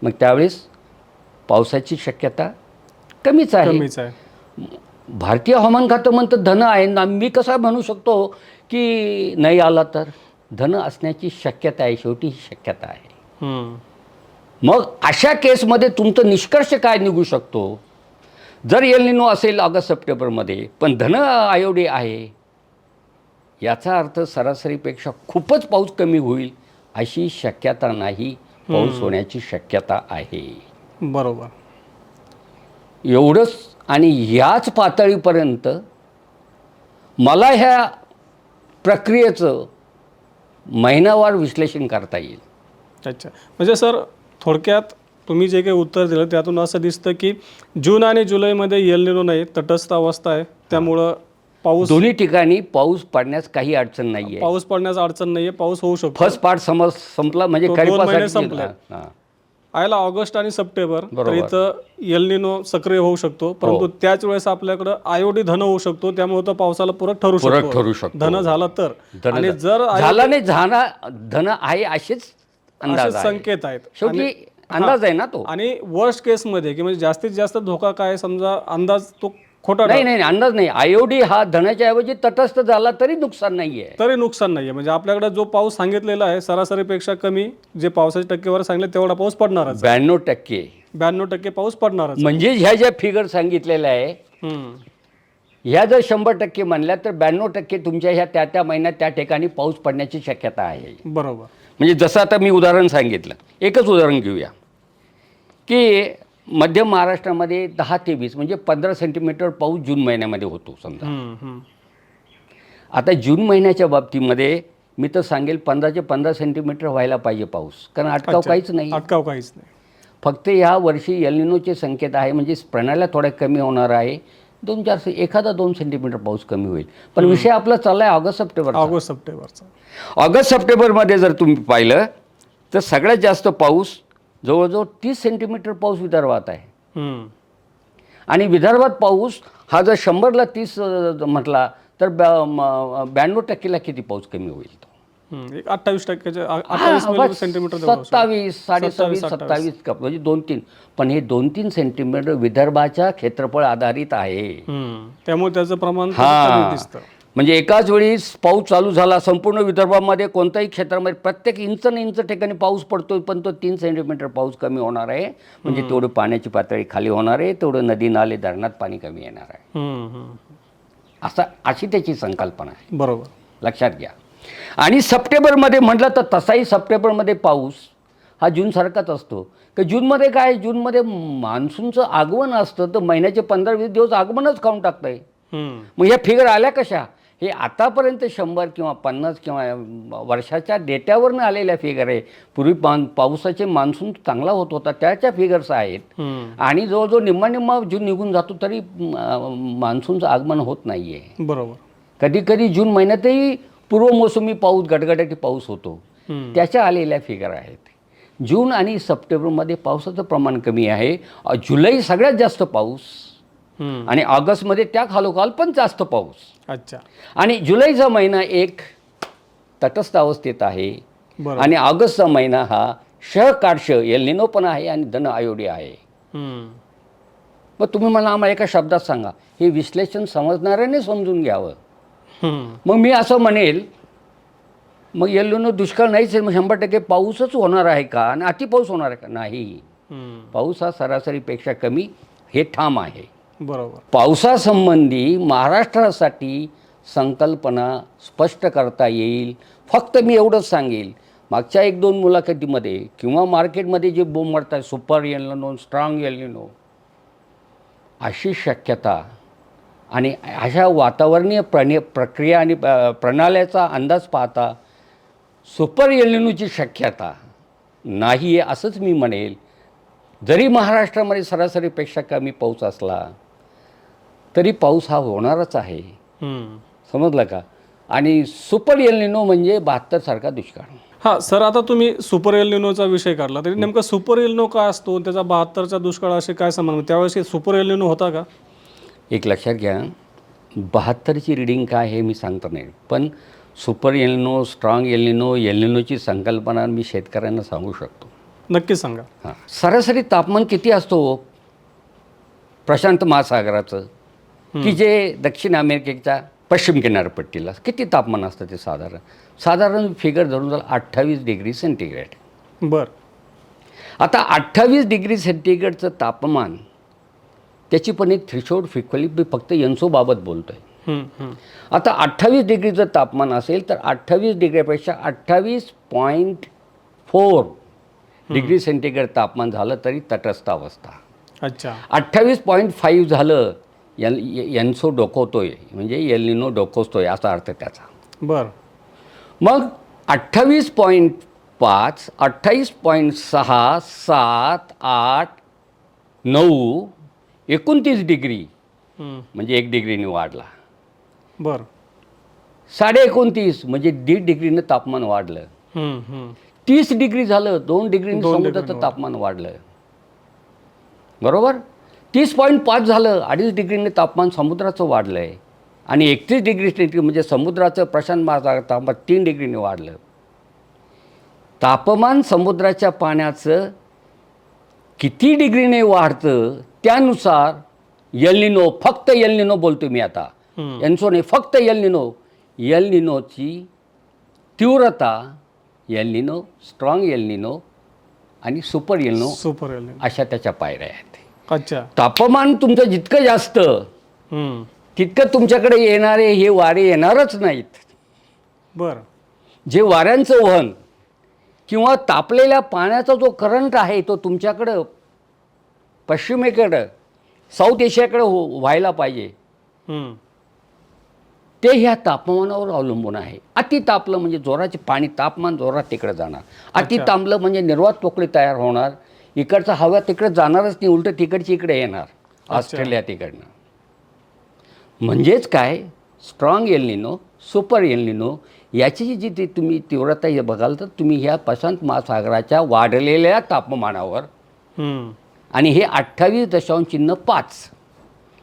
मग त्यावेळेस पावसाची शक्यता कमीच आहे. कमीच आहे. भारतीय हवामान खातं म्हणतं धन आहे ना, मी कसा म्हणू शकतो की नाही आला तर? धन असण्याची शक्यता आहे, शेवटी ही शक्यता आहे. मग अशा केसमध्ये तुमचं निष्कर्ष काय निघू शकतो? जर एल निनो असेल ऑगस्ट सप्टेंबरमध्ये पण धन आयोडी आहे, याचा अर्थ सरासरीपेक्षा खूपच पाऊस कमी होईल अशी शक्यता नाही, पाऊस होण्याची शक्यता आहे. बरोबर. एवढंच. आणि ह्याच पातळीपर्यंत मला ह्या प्रक्रियेचं महिनावार विश्लेषण करता येईल. अच्छा. म्हणजे सर थोडक्यात तुम्ही जे काही उत्तर दिलं त्यातून असं दिसतं की जून आणि जुलैमध्ये एल निनो नाही, तटस्थ अवस्था आहे, त्यामुळं पाऊस दोन्ही ठिकाणी पाऊस पडण्यास काही अडचण नाही आहे. पाऊस पडण्याचा अडचण नाही आहे, पाऊस होऊ शकतो. फर्स्ट पार्ट संपला म्हणजे तो 2 महिने खरीपासाठी संपले. हां. आयला ऑगस्ट आणि सप्टेंबर तर बरोबर. इथं एल निनो सक्रिय होऊ शकतो, परंतु त्याच वेळेस आपल्याकडं आयोडी धन होऊ शकतो, त्यामुळे तो पावसाला पूरक ठरू शकतो. धन झाला तर. आणि जर झाला नाही झाला धन आहे असेच अंदाज आहे. संकेत आहेत. शेवटी अंदाज आहे ना तो. आणि वर्स्ट केस मध्ये की म्हणजे जास्तीत जास्त धोका काय, समजा अंदाज तो खोटा नाही अंदाज नाही. आयोडी हा धनाच्या ऐवजी तटस्थ झाला तरी नुकसान नाहीये. तरी नुकसान नाहीये. म्हणजे आपल्याकडे जो पाऊस सांगितलेला आहे सरासरीपेक्षा कमी, जे पावसाची टक्केवारी सांगितले तेवढा पाऊस पडणारच. 92%. 92% पाऊस पडणारच. म्हणजे ह्या ज्या फिगर सांगितलेल्या आहे ह्या जर 100% म्हणल्या तर 92% तुमच्या ह्या त्या महिन्यात त्या ठिकाणी पाऊस पडण्याची शक्यता आहे. बरोबर. म्हणजे जसं आता मी उदाहरण सांगितलं, एकच उदाहरण घेऊया की मध्य महाराष्ट्रामध्ये 10 ते 20 म्हणजे 15 सेंटीमीटर पाऊस जून महिन्यामध्ये होतो समजा. आता जून महिन्याच्या बाबतीमध्ये मी तर सांगेल 15 ते 15 सेंटीमीटर व्हायला पाहिजे पाऊस, कारण अटकाव काहीच नाही. अटकाव काहीच नाही. फक्त या वर्षी एल निनोचे संकेत आहे, म्हणजे प्रणाल्या थोड्या कमी होणार आहे. 2-4 सेंटीमीटर पाऊस कमी होईल. पण विषय आपला चालला आहे ऑगस्ट सप्टेंबरचा. ऑगस्ट सप्टेंबरमध्ये जर तुम्ही पाहिलं तर सगळ्यात जास्त पाऊस जवळजवळ 30 सेंटीमीटर पाऊस विदर्भात आहे. आणि विदर्भात पाऊस हा जर 100ला 30 म्हटला तर 92%ला किती पाऊस कमी होईल तो? 28%, 28 सेंटीमीटर, 27, 26, 27 म्हणजे 2-3. पण हे 2-3 सेंटीमीटर विदर्भाच्या क्षेत्रफळ आधारित आहे. त्यामुळे त्याचं प्रमाण कमी दिसतं. म्हणजे एकाच वेळी पाऊस चालू झाला संपूर्ण विदर्भामध्ये, कोणत्याही क्षेत्रामध्ये प्रत्येक इंच ठिकाणी पाऊस पडतोय, पण तो 3 सेंटीमीटर पाऊस कमी होणार आहे. म्हणजे तेवढं पाण्याची पातळी खाली होणार आहे, तेवढं नदी नाले धरणात पाणी कमी येणार आहे. अशी त्याची संकल्पना आहे. बरोबर, लक्षात घ्या. आणि सप्टेंबरमध्ये म्हटलं तर तसाही सप्टेंबरमध्ये पाऊस हा जूनसारखाच असतो. की जूनमध्ये काय, जूनमध्ये मान्सूनचं आगमन असतं, तर महिन्याचे 15-20 दिवस आगमनच खाऊन टाकतं आहे. मग ह्या फिगर आल्या कशा? हे आतापर्यंत 100 किंवा 50 किंवा वर्षाच्या डेट्यावरनं आलेल्या फिगर आहे. पूर्वी पावसाचे मान्सून चांगला होत होता त्याच्या फिगर्स आहेत. आणि जवळजवळ निम्मा जून निघून जातो तरी मान्सूनचं आगमन होत नाही आहे. बरोबर. कधी कधी जून महिन्यातही पूर्वमोसमी पाऊस, गडगडाटी पाऊस होतो, त्याच्या आलेल्या फिगर आहेत. जून आणि सप्टेंबरमध्ये पावसाचं प्रमाण कमी आहे. जुलै सगळ्यात जास्त पाऊस, आणि ऑगस्टमध्ये त्या खालोखाल पण जास्त पाऊस. अच्छा. आणि जुलैचा महिना एक तटस्थ अवस्थेत आहे. आणि ऑगस्टचा महिना हा काटशह एल निनो पण आहे आणि धन आयोडी आहे. मग तुम्ही मला आम्हाला एका शब्दात सांगा, हे विश्लेषण समजणाऱ्याने समजून घ्यावं. मग मी असं म्हणेल, मग एल निनो दुष्काळ नाहीच आहे, मग 100% पाऊसच होणार आहे का आणि अति पाऊस होणार आहे का? नाही. पाऊस हा सरासरीपेक्षा कमी हे ठाम आहे. बरोबर. पावसासंबंधी महाराष्ट्रासाठी संकल्पना स्पष्ट करता येईल. फक्त मी एवढंच सांगेल, मागच्या 1-2 मुलाखतीमध्ये किंवा मार्केटमध्ये जे बोंब मारतात सुपर एल निनो, स्ट्रॉंग एल निनो, अशी शक्यता आणि अशा वातावरणीय प्रक्रिया आणि प्रणाल्याचा अंदाज पाहता सुपर एलिनोची शक्यता नाही आहे असंच मी म्हणेल. जरी महाराष्ट्रामध्ये सरासरीपेक्षा कमी पाऊस असला तरी पाऊस हा होणारच आहे. हम्म. समजलं का? आणि सुपर एलिनो म्हणजे 72 सारखा दुष्काळ. हा सर, आता तुम्ही सुपर एल निनोचा विषय काढला तरी नेमका सुपर एल निनो काय असतो, त्याचा 72चा दुष्काळ असे काय संबंध? त्यावेळेस सुपर एल निनो होता का? एक लक्षात घ्या, 72ची रिडिंग काय हे मी सांगतो नाही, पण सुपर एलिनो, स्ट्रॉंग एलिनोची संकल्पना मी शेतकऱ्यांना सांगू शकतो. नक्की सांगा. हां, सरासरी तापमान किती असतो प्रशांत महासागराचं, की जे दक्षिण अमेरिकेच्या पश्चिम किनारपट्टीला किती तापमान असतं ते साधारण फिगर धरून झालं 28 डिग्री सेंटीग्रेड. बर. आता 28 डिग्री सेंटीग्रेडचं तापमान त्याची पण एक थ्रेशोल्ड फ्रिक्वेन्सी, मी फक्त यन्सोबाबत बोलतो आहे. आता 28 डिग्रीचं तापमान असेल तर 28 डिग्रीपेक्षा 28.4 डिग्री सेंटीग्रेड तापमान झालं तरी तटस्थ अवस्था. अच्छा. 28.5 झालं यन्सो डोकवतोय, म्हणजे एल निनो डोकवतोय असा अर्थ त्याचा. बर. मग 28.5, 28.6, 7, 8, 9, 29 डिग्री म्हणजे 1 डिग्रीने वाढला. बर. 29.5 म्हणजे 1.5 डिग्रीनं तापमान वाढलं. 30 डिग्री झालं, 2 डिग्रीने समुद्राचं तापमान वाढलं. बरोबर. 30.5 झालं, 2.5 डिग्रीने तापमान समुद्राचं वाढलं आहे. आणि 31 डिग्री सेंटीग्रेड म्हणजे समुद्राचं प्रशांत महासागर तापमान 3 डिग्रीने वाढलं. तापमान समुद्राच्या पाण्याचं किती डिग्रीने वाढतं त्यानुसार एल निनो, फक्त एल निनो बोलतो मी आता, एन्सोने फक्त एल निनोची तीव्रता, El Nino, strong El Nino आणि सुपर एल निनो अशा त्याच्या पायऱ्या आहेत. अच्छा. तापमान तुमचं जितकं जास्त तितकं तुमच्याकडे येणारे हे वारे येणारच नाहीत. बर. जे वाऱ्यांचं वहन किंवा तापलेल्या पाण्याचा जो करंट आहे तो तुमच्याकडं पश्चिमेकडं, साऊथ एशियाकडे व्हायला पाहिजे, ते ह्या तापमानावर अवलंबून आहे. अति तापलं म्हणजे जोराचे पाणी, तापमान जोरात तिकडे जाणार. अति तापलं म्हणजे निर्वात पोकळी तयार होणार, इकडचा हवा तिकडे जाणारच नाही, उलट तिकडची इकडे येणार, ऑस्ट्रेलिया तिकडनं. म्हणजेच काय, strong L Nino, super El निनो याची जी तुम्ही तीव्रता हे बघाल तर तुम्ही ह्या प्रशांत महासागराच्या वाढलेल्या तापमानावर आणि हे 28.5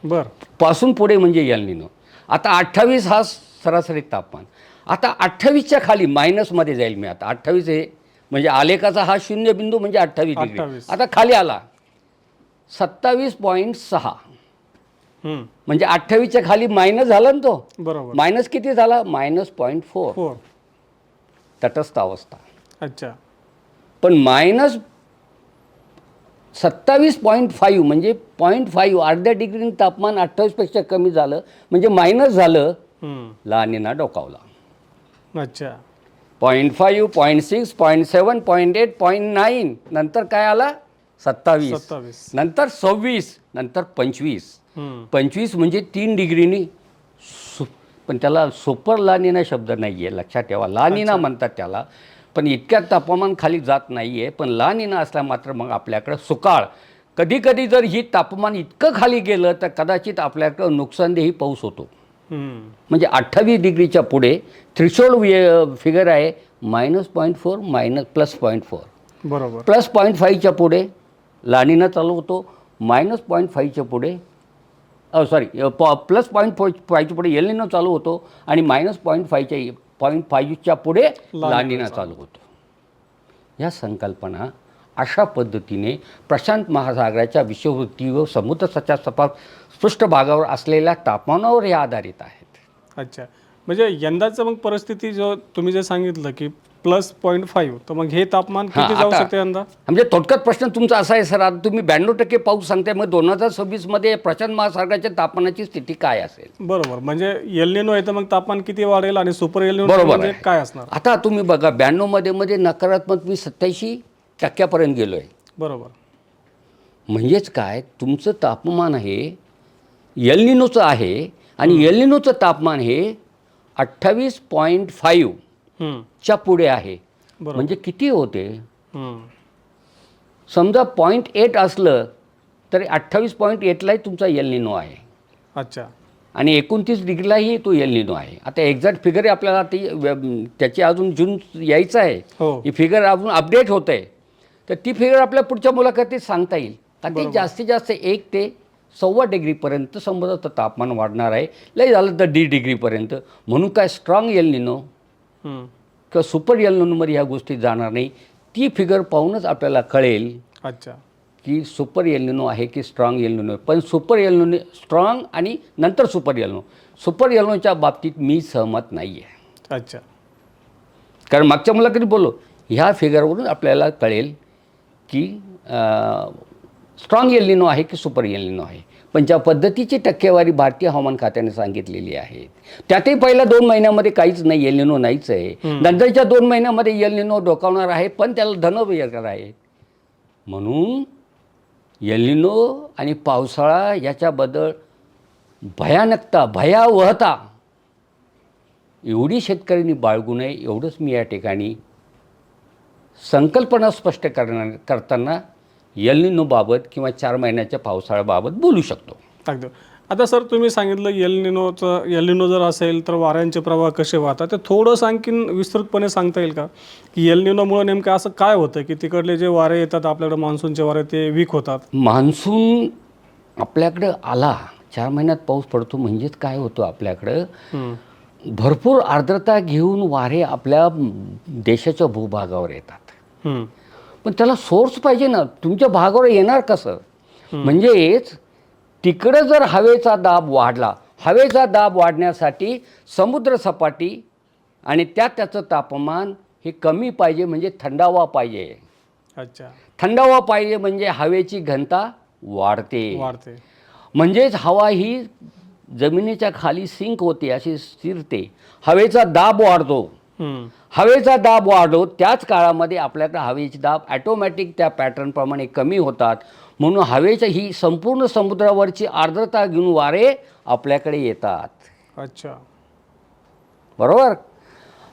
बर पासून पुढे म्हणजे एल निनो. आता 28 हा सरासरी तापमान, आता 28च्या खाली मायनसमध्ये जाईल मी. आता 28 हे म्हणजे आलेखाचा हा शून्य बिंदू म्हणजे 28 डिग्री. आता खाली आला 27.6 म्हणजे 28च्या खाली मायनस झाला ना तो. बरोबर. मायनस किती झाला? -0.4 तटस्थ अवस्था. अच्छा. पण -27.5 म्हणजे 0.5 अर्ध्या डिग्रीने तापमान 28पेक्षा कमी झालं म्हणजे मायनस झालं, ला निना डोकावला. अच्छा. 0.5, 0.6, 0.7, 0.8, 0.9 नंतर काय आला 27, नंतर 26, नंतर 25. 25 म्हणजे 3 डिग्रीनी, पण त्याला सुपर लानिना शब्द नाही आहे, लक्षात ठेवा. लानिना म्हणतात त्याला, पण इतक्या तापमान खाली जात नाही आहे. पण लानिना असला मात्र मग आपल्याकडं सुकाळ, कधी कधी जर ही तापमान इतकं खाली गेलं तर कदाचित आपल्याकडं नुकसानदेही पाऊस होतो. म्हणजे 28 डिग्रीच्या पुढे थ्रेशोल्ड फिगर आहे -0.4 +0.4. बरोबर. +0.5च्या पुढे लानिना चालू होतो, -0.5च्या पुढे +0.5च्या पुढे एल निनो चालू होतो आणि -0.5च्या पुढे लानिना चालू होतो. या संकल्पना अशा पद्धतीने प्रशांत महासागराच्या विषुववृत्ती व समुद्राच्या पृष्ठभागावर असलेल्या तापमानावर हे आधारित आहेत. अच्छा. म्हणजे यंदाचं मग परिस्थिती जो तुम्ही जे सांगितलं की +0.5, तर मग हे तापमान किती जाऊ शकते यंदा? म्हणजे थोडक्यात प्रश्न तुमचा असा आहे सर, आता तुम्ही 92% पाऊस सांगताय, मग 2026 मध्ये प्रशांत महासागराच्या तापमानाची स्थिती काय असेल? बरोबर. म्हणजे एल निनो आहे तर मग तापमान किती वाढेल आणि सुपर एल निनो म्हणजे काय असणार? आता तुम्ही बघा 92 मध्ये नकारात्मक मी 87% गेलो आहे. बरोबर. म्हणजेच काय, तुमचं तापमान आहे एल निनोचं आहे आणि एल निनोचं तापमान हे 28.5 हम्म. च्या पुढे आहे. बरोबर. म्हणजे किती होते? हम्म. समजा 0.8 असलं तरी 28.8लाही तुमचा एल निनो आहे अच्छा. आणि 29 डिग्रीलाही तो एल निनो आहे. आता एक्झॅक्ट फिगर आपल्याला ती त्याची अजून जून यायचं आहे. हो. ही फिगर अजून अपडेट होत आहे. तर ती फिगर आपल्या पुढच्या मुलाखतीत सांगता येईल का ती जास्तीत जास्त 1 ते 1.25 डिग्रीपर्यंत संबंधित तापमान वाढणार आहे. लई झालं तर 1.5 डिग्रीपर्यंत. म्हणून काय स्ट्रॉंग एल निनो हम्म. किंवा सुपर एल निनोमध्ये ह्या गोष्टी जाणार नाही. ती फिगर पाहूनच आपल्याला कळेल अच्छा. की सुपर एल निनो आहे की स्ट्रॉंग एल निनो. पण सुपर एल निनो स्ट्रॉंग आणि नंतर super El Nino. Super El निनोच्या बाबतीत मी सहमत नाही आहे. अच्छा. कारण मागच्या मुलाखतीत बोललो ह्या फिगरवरून आपल्याला कळेल की स्ट्रॉंग एल निनो आहे की सुपर एल निनो आहे. पण ज्या पद्धतीची टक्केवारी भारतीय हवामान खात्याने सांगितलेली आहे त्यातही पहिल्या 2 महिन्यामध्ये काहीच नाही, एल निनो नाहीच आहे. नंतरच्या 2 महिन्यामध्ये एल निनो डोकावणार आहे, पण त्याला धनवेर आहे. म्हणून एल निनो आणि पावसाळा याच्याबद्दल भयानकता, भयावहता एवढी शेतकऱ्यांनी बाळगू नये एवढंच मी या ठिकाणी संकल्पना स्पष्ट करताना एल निनोबाबत किंवा 4 महिन्याच्या पावसाळ्याबाबत बोलू शकतो. अगदी. आता सर तुम्ही सांगितलं एल निनो जर असेल तर वाऱ्यांचे प्रवाह कसे वाहतात ते थोडंसं आणखीन विस्तृतपणे सांगता येईल का? की एल निनोमुळे नेमकं असं काय होतं की तिकडले जे वारे येतात आपल्याकडे मान्सूनचे वारे ते वीक होतात? मान्सून आपल्याकडं आला 4 महिन्यात पाऊस पडतो म्हणजेच काय होतं आपल्याकडं भरपूर आर्द्रता घेऊन वारे आपल्या देशाच्या भूभागावर येतात. हम्म. पण त्याला सोर्स पाहिजे ना. तुमच्या भागावर येणार कसं? म्हणजेच तिकडं जर हवेचा दाब वाढला, हवेचा दाब वाढण्यासाठी समुद्रसपाटी आणि त्याचं तापमान हे कमी पाहिजे म्हणजे थंडावा पाहिजे. अच्छा. थंडावा पाहिजे म्हणजे हवेची घनता वाढते. म्हणजेच हवा ही जमिनीच्या खाली सिंक होते, अशी स्थिरते. हवेचा दाब वाढतो. हवेचा दाब वाढतो त्याच काळामध्ये आपल्याकडे हवेची दाब ॲटोमॅटिक त्या पॅटर्नप्रमाणे कमी होतात. म्हणून हवेच्या ही संपूर्ण समुद्रावरची आर्द्रता घेऊन वारे आपल्याकडे येतात. अच्छा. बरोबर.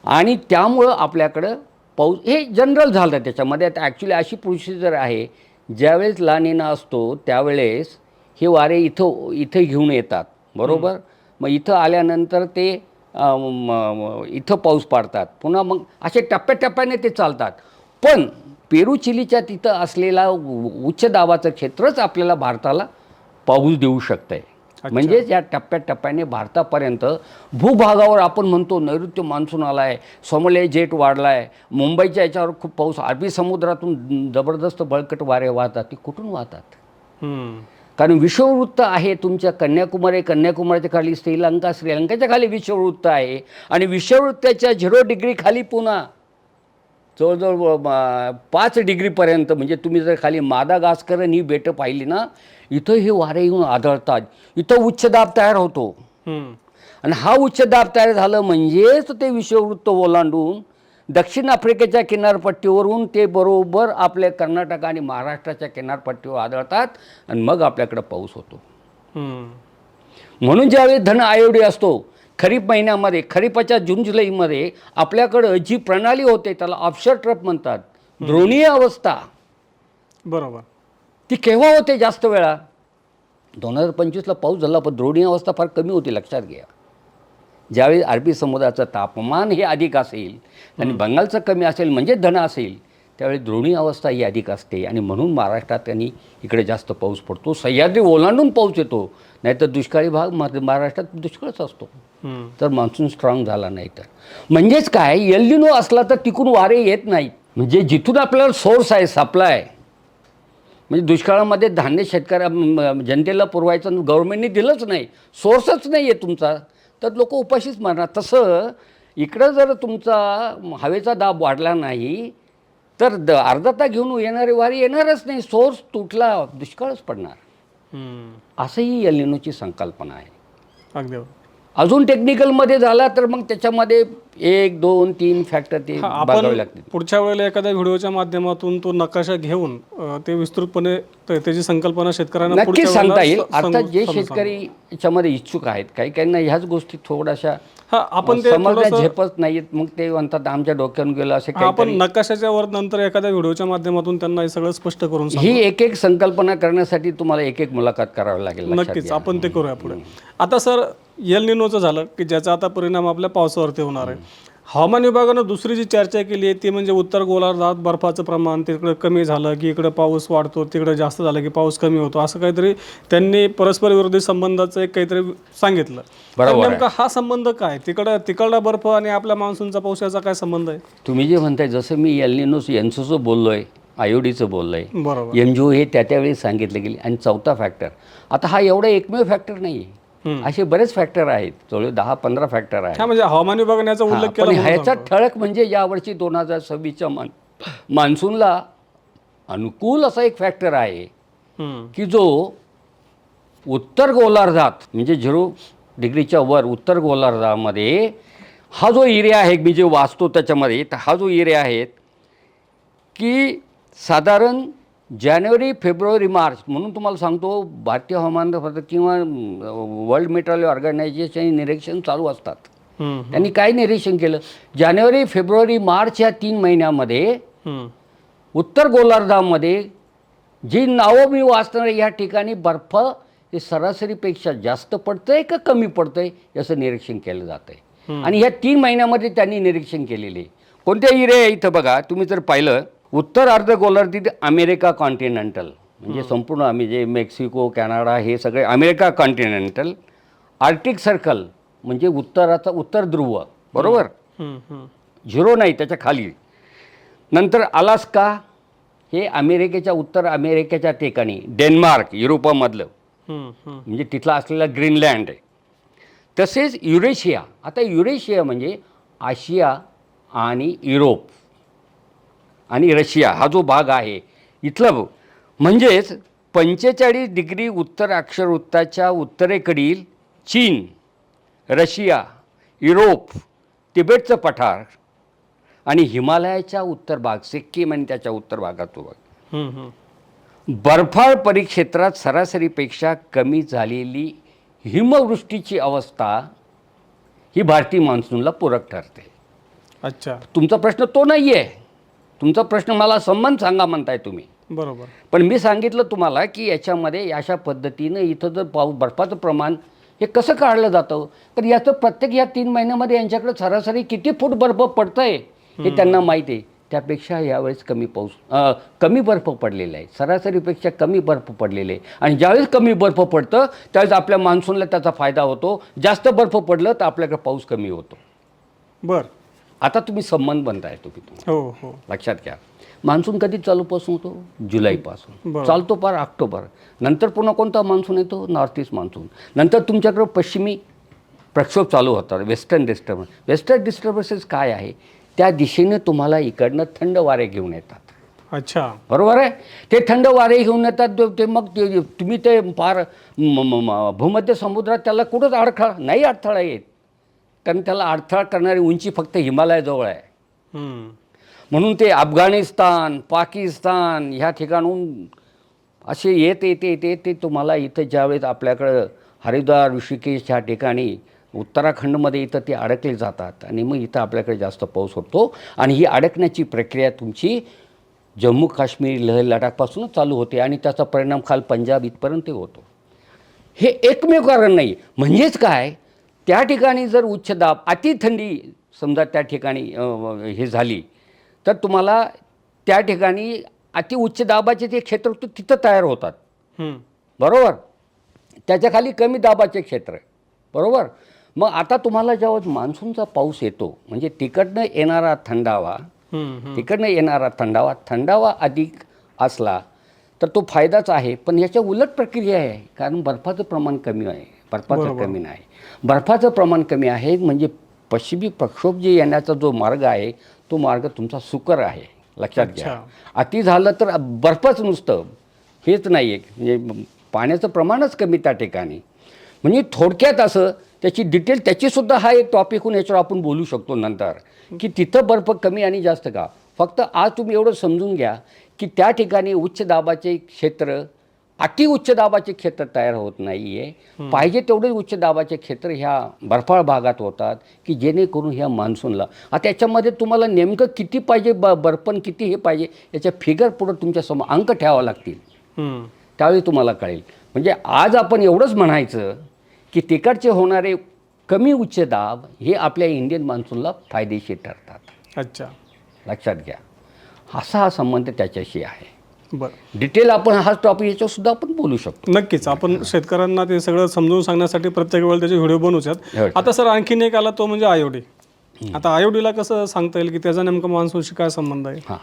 आणि त्यामुळं आपल्याकडं पाऊस हे जनरल झालं. त्याच्यामध्ये आता ॲक्च्युली अशी प्रोसिजर आहे, ज्यावेळेस ला निना असतो त्यावेळेस हे वारे इथं घेऊन येतात. बरोबर. मग इथं आल्यानंतर ते इथं पाऊस पाडतात. पुन्हा मग असे टप्प्याटप्प्याने ते चालतात. पण पेरू चिलीच्या तिथं असलेला उच्च दाबाचं क्षेत्रच आपल्याला भारताला पाऊस देऊ शकतं आहे. म्हणजेच या टप्प्याटप्प्याने भारतापर्यंत भूभागावर आपण म्हणतो नैऋत्य मान्सून आला आहे, समोले जेट वाढला आहे, मुंबईच्या याच्यावर खूप पाऊस, अरबी समुद्रातून जबरदस्त बळकट वारे वाहतात. ते कुठून वाहतात? कारण विषुववृत्त आहे तुमच्या कन्याकुमारीच्या खाली श्रीलंकाच्या खाली विषुववृत्त आहे. आणि विषुववृत्ताच्या 0 डिग्री खाली पुन्हा जवळजवळ 5 डिग्रीपर्यंत, म्हणजे तुम्ही जर खाली मादागास्कर ही बेटं पाहिली ना, इथं हे वारे येऊन आढळतात. इथं उच्चदाब तयार होतो. आणि हा उच्चदाब तयार झालं म्हणजेच ते विषुववृत्त ओलांडून दक्षिण आफ्रिकेच्या किनारपट्टीवरून ते बरोबर आपल्या कर्नाटक आणि महाराष्ट्राच्या किनारपट्टीवर आढळतात आणि मग आपल्याकडं पाऊस होतो. म्हणून ज्यावेळी धन आयोडी असतो खरीप महिन्यामध्ये, खरीपाच्या जून जुलैमध्ये आपल्याकडं जी प्रणाली होते त्याला ऑफशोर ट्रफ म्हणतात, द्रोणीय अवस्था. बरोबर. ती केव्हा होते? जास्त वेळा 2025ला पाऊस झाला, पण द्रोणीय अवस्था फार कमी होती. लक्षात घ्या. ज्यावेळी अरबी समुद्राचं तापमान हे अधिक असेल आणि बंगालचं कमी असेल म्हणजे धन असेल, त्यावेळी द्रोणीय अवस्था ही अधिक असते. आणि म्हणून महाराष्ट्रात त्यांनी इकडे जास्त पाऊस पडतो. सह्याद्री ओलांडून पाऊस येतो. नाहीतर दुष्काळी भाग महाराष्ट्रात दुष्काळच असतो तर मान्सून स्ट्रॉंग झाला नाही तर. म्हणजेच काय, एल निनो असला तर तिकडून वारे येत नाहीत. म्हणजे जिथून आपल्याला सोर्स आहे, सप्लाय, म्हणजे दुष्काळामध्ये धान्य जनतेला पुरवायचं गव्हर्नमेंटने दिलंच नाही, सोर्सच नाही आहे तुमचा, तर लोक उपाशीच मारणार. तसं इकडं जर तुमचा हवेचा दाब वाढला नाही तर आर्द्रता घेऊन येणारे वारे येणारच नाही. सोर्स तुटला, दुष्काळच पडणार. असंही एल निनोची संकल्पना आहे. अगदी. अजून टेक्निकलमध्ये झाला तर मग त्याच्यामध्ये 1, 2, 3 फॅक्टर ते आपण बघावे लागतील. पुढच्या वेळेला एखाद्या व्हिडिओच्या माध्यमातून तो नकाशा घेऊन ते विस्तृतपणे त्याची संकल्पना शेतकऱ्यांना नक्कीच पुढच्या सांगता वेळेला येईल. अर्थात जे समजून शेतकरी याच्यामध्ये इच्छुक आहेत, काही काहींना ह्याच गोष्टी थोड्याशा हा आपण ते समजल्या थोडंसं झेपत नाहीत, मग ते म्हणतात आमच्या डोक्यातून गेलं असे हा, आपण काही. नकाशाच्या वर नंतर एखाद्या व्हिडिओच्या माध्यमातून त्यांना हे सगळं स्पष्ट करून सांगू. ही एक संकल्पना करण्यासाठी तुम्हाला एक मुलाखत करावी लागेल. लक्षात नक्कीच घ्या. आपण ते करूया पुढे. आता सर एल निनोचं झालं की ज्याचा आता परिणाम आपल्या पावसावरती होणार आहे. हवामान विभागानं दुसरी जी चर्चा केली आहे ती म्हणजे उत्तर गोलार्धात बर्फाचं प्रमाण तिकडे कमी झालं की इकडे पाऊस वाढतो, तिकडे जास्त झालं की पाऊस कमी होतो, असं काहीतरी त्यांनी परस्पर विरोधी संबंधाचं एक काहीतरी सांगितलं. तर नेमका हा संबंध काय, तिकडला बर्फ आणि आपल्या मान्सूनचा पाऊस याचा काय संबंध आहे? तुम्ही जे म्हणताय, जसं मी एल निनोस यांचं बोललोय, आयोडीचं बोललोय, बरोबर. एनजीओ हे त्यावेळी सांगितले गेले. आणि चौथा फॅक्टर, आता हा एवढा एकमेव फॅक्टर नाही आहे, असे बरेच फॅक्टर आहेत, जवळ 10-15 फॅक्टर आहेत. हा, म्हणजे हवामान विभागाने याचा उल्लेख केला पण म्हणून ह्याचा सांगतो. ठळक म्हणजे यावर्षी 2026च्या मान्सूनला अनुकूल असा एक फॅक्टर आहे की जो उत्तर गोलार्धात म्हणजे 0 डिग्रीच्या वर उत्तर गोलार्धामध्ये हा जो एरिया आहे, मी जे वाचतो त्याच्यामध्ये, तर हा जो एरिया आहे की साधारण जानेवारी, फेब्रुवारी, मार्च, म्हणून तुम्हाला सांगतो भारतीय हवामान किंवा वर्ल्ड मेट्रोलॉजी ऑर्गनायझेशन निरीक्षण चालू असतात. त्यांनी काय निरीक्षण केलं, जानेवारी, फेब्रुवारी, मार्च या 3 महिन्यामध्ये उत्तर गोलार्धामध्ये जी नावं मी वाचणार या ठिकाणी बर्फ हे सरासरीपेक्षा जास्त पडतंय का कमी पडतंय याचं निरीक्षण केलं जात आहे. आणि ह्या 3 महिन्यामध्ये त्यांनी निरीक्षण केलेले कोणत्या एरिया आहे इथं बघा, तुम्ही जर पाहिलं उत्तर अर्धगोलार्धातील अमेरिका कॉन्टिनेंटल म्हणजे संपूर्ण आम्ही जे मेक्सिको, कॅनडा हे सगळे अमेरिका कॉन्टिनेंटल, आर्क्टिक सर्कल म्हणजे उत्तराचा उत्तर ध्रुव, बरोबर, 0 नाही त्याच्या खाली, नंतर अलास्का हे अमेरिकेच्या उत्तर अमेरिकेच्या ठिकाणी, डेन्मार्क युरोपामधलं म्हणजे तिथला असलेला ग्रीनलँड आहे, तसेच युरेशिया. आता युरेशिया म्हणजे आशिया आणि युरोप आणि रशिया हा जो भाग आहे इथलं, म्हणजेच 45 डिग्री उत्तर अक्षरवृत्ताच्या उत्तरेकडील चीन, रशिया, युरोप, तिबेटचं पठार आणि हिमालयाच्या उत्तर भाग, सिक्कीम आणि त्याच्या उत्तर भागात तो भाग, बर्फाळ परिक्षेत्रात सरासरीपेक्षा कमी झालेली हिमवृष्टीची अवस्था ही भारतीय मान्सूनला पूरक ठरते. अच्छा, तुमचा प्रश्न तो नाही आहे, तुमचा प्रश्न मला संबंध सांगा म्हणताय तुम्ही, बरोबर. पण मी सांगितलं तुम्हाला की याच्यामध्ये अशा पद्धतीनं इथं जर बर्फाचं प्रमाण हे कसं काढलं जातं, तर याचं प्रत्येक या 3 महिन्यामध्ये यांच्याकडे सरासरी किती फूट बर्फ पडतंय हे त्यांना माहिती आहे. त्यापेक्षा यावेळेस कमी बर्फ पडलेला आहे, सरासरीपेक्षा कमी बर्फ पडलेले आहे. आणि ज्यावेळेस कमी बर्फ पडतं त्यावेळेस आपल्या मान्सूनला त्याचा फायदा होतो, जास्त बर्फ पडलं तर आपल्याकडे पाऊस कमी होतो. बरं, आता तुम्ही संबंध बनताय तुम्ही हो हो, लक्षात घ्या. मान्सून कधी चालूपासून होतो, जुलैपासून बरं. चालतो पार ऑक्टोबर, नंतर पुन्हा कोणता मान्सून येतो, नॉर्थ ईस्ट मान्सून, नंतर तुमच्याकडं पश्चिमी प्रक्षोभ चालू होतात, वेस्टर्न डिस्टर्बन्सेस काय आहे, त्या दिशेने तुम्हाला इकडनं थंड वारे घेऊन येतात. अच्छा, बरोबर आहे, ते थंड वारे घेऊन येतात, ते मग तुम्ही ते फार भूमध्य समुद्रात त्याला कुठंच अडथळा नाही, अडथळा येत, कारण त्याला अडथळा करणारी उंची फक्त हिमालयाजवळ आहे. म्हणून ते अफगाणिस्तान, पाकिस्तान ह्या ठिकाणून असे येते तुम्हाला इथं ज्यावेळेस आपल्याकडं हरिद्वार, ऋषिकेश ह्या ठिकाणी उत्तराखंडमध्ये इथं ते अडकले जातात आणि मग इथं आपल्याकडे जास्त पाऊस होतो. आणि ही अडकण्याची प्रक्रिया तुमची जम्मू काश्मीर, लेह, लडाखपासूनच चालू होते आणि त्याचा परिणाम खाल पंजाब इथपर्यंत होतो. हे एकमेव कारण नाही. म्हणजेच काय, त्या ठिकाणी जर उच्च दाब, अति थंडी समजा त्या ठिकाणी हे झाली तर तुम्हाला त्या ठिकाणी अति उच्च दाबाचे जे क्षेत्र तिथं तयार होतात, बरोबर, त्याच्या खाली कमी दाबाचे क्षेत्र आहे, बरोबर. मग आता तुम्हाला जेव्हा मान्सूनचा पाऊस येतो म्हणजे तिकडनं येणारा थंडावा अधिक असला तर तो फायदाच आहे. पण याच्या उलट प्रक्रिया आहे, कारण बर्फाचं प्रमाण कमी आहे, कमी नाही, बर्फाचं प्रमाण कमी आहे, म्हणजे पश्चिमी प्रक्षोभ जे येण्याचा जो मार्ग आहे तो मार्ग तुमचा सुकर आहे, लक्षात घ्या. अति झालं तर बर्फच नुसतं हेच नाही आहे, म्हणजे पाण्याचं प्रमाणच कमी त्या ठिकाणी. म्हणजे थोडक्यात असं त्याची डिटेल त्याचीसुद्धा हा एक टॉपिक होऊन याच्यावर आपण बोलू शकतो नंतर की तिथं बर्फ कमी आणि जास्त का. फक्त आज तुम्ही एवढं समजून घ्या की त्या ठिकाणी उच्च दाबाचे क्षेत्र, अति उच्च दाबाचे क्षेत्र तयार होत नाही आहे. पाहिजे तेवढे उच्च दाबाचे क्षेत्र ह्या बर्फाळ भागात होतात की जेणेकरून ह्या मान्सूनला आता याच्यामध्ये तुम्हाला नेमकं किती पाहिजे बर्फन किती हे पाहिजे याच्या फिगर पुढं तुमच्यासमोर अंक ठेवावं लागतील. त्यावेळी तुम्हाला कळेल. म्हणजे आज आपण एवढंच म्हणायचं की तिकडचे होणारे कमी उच्च दाब हे आपल्या इंडियन मान्सूनला फायदेशीर ठरतात. अच्छा, लक्षात घ्या. असा हा संबंध त्याच्याशी आहे. बरं, डिटेल आपण हाच टॉपिक याच्यावर आपण बोलू शकतो. नक्कीच. आपण शेतकऱ्यांना ते सगळं समजून सांगण्यासाठी प्रत्येक वेळेला त्याचे व्हिडिओ बनवूयात. हो. आता सर आणखीन एक आला तो म्हणजे आयोडी. आता आयोडीला कसं सांगता येईल की त्याचा नेमका मान्सूनशी काय संबंध आहे? हां,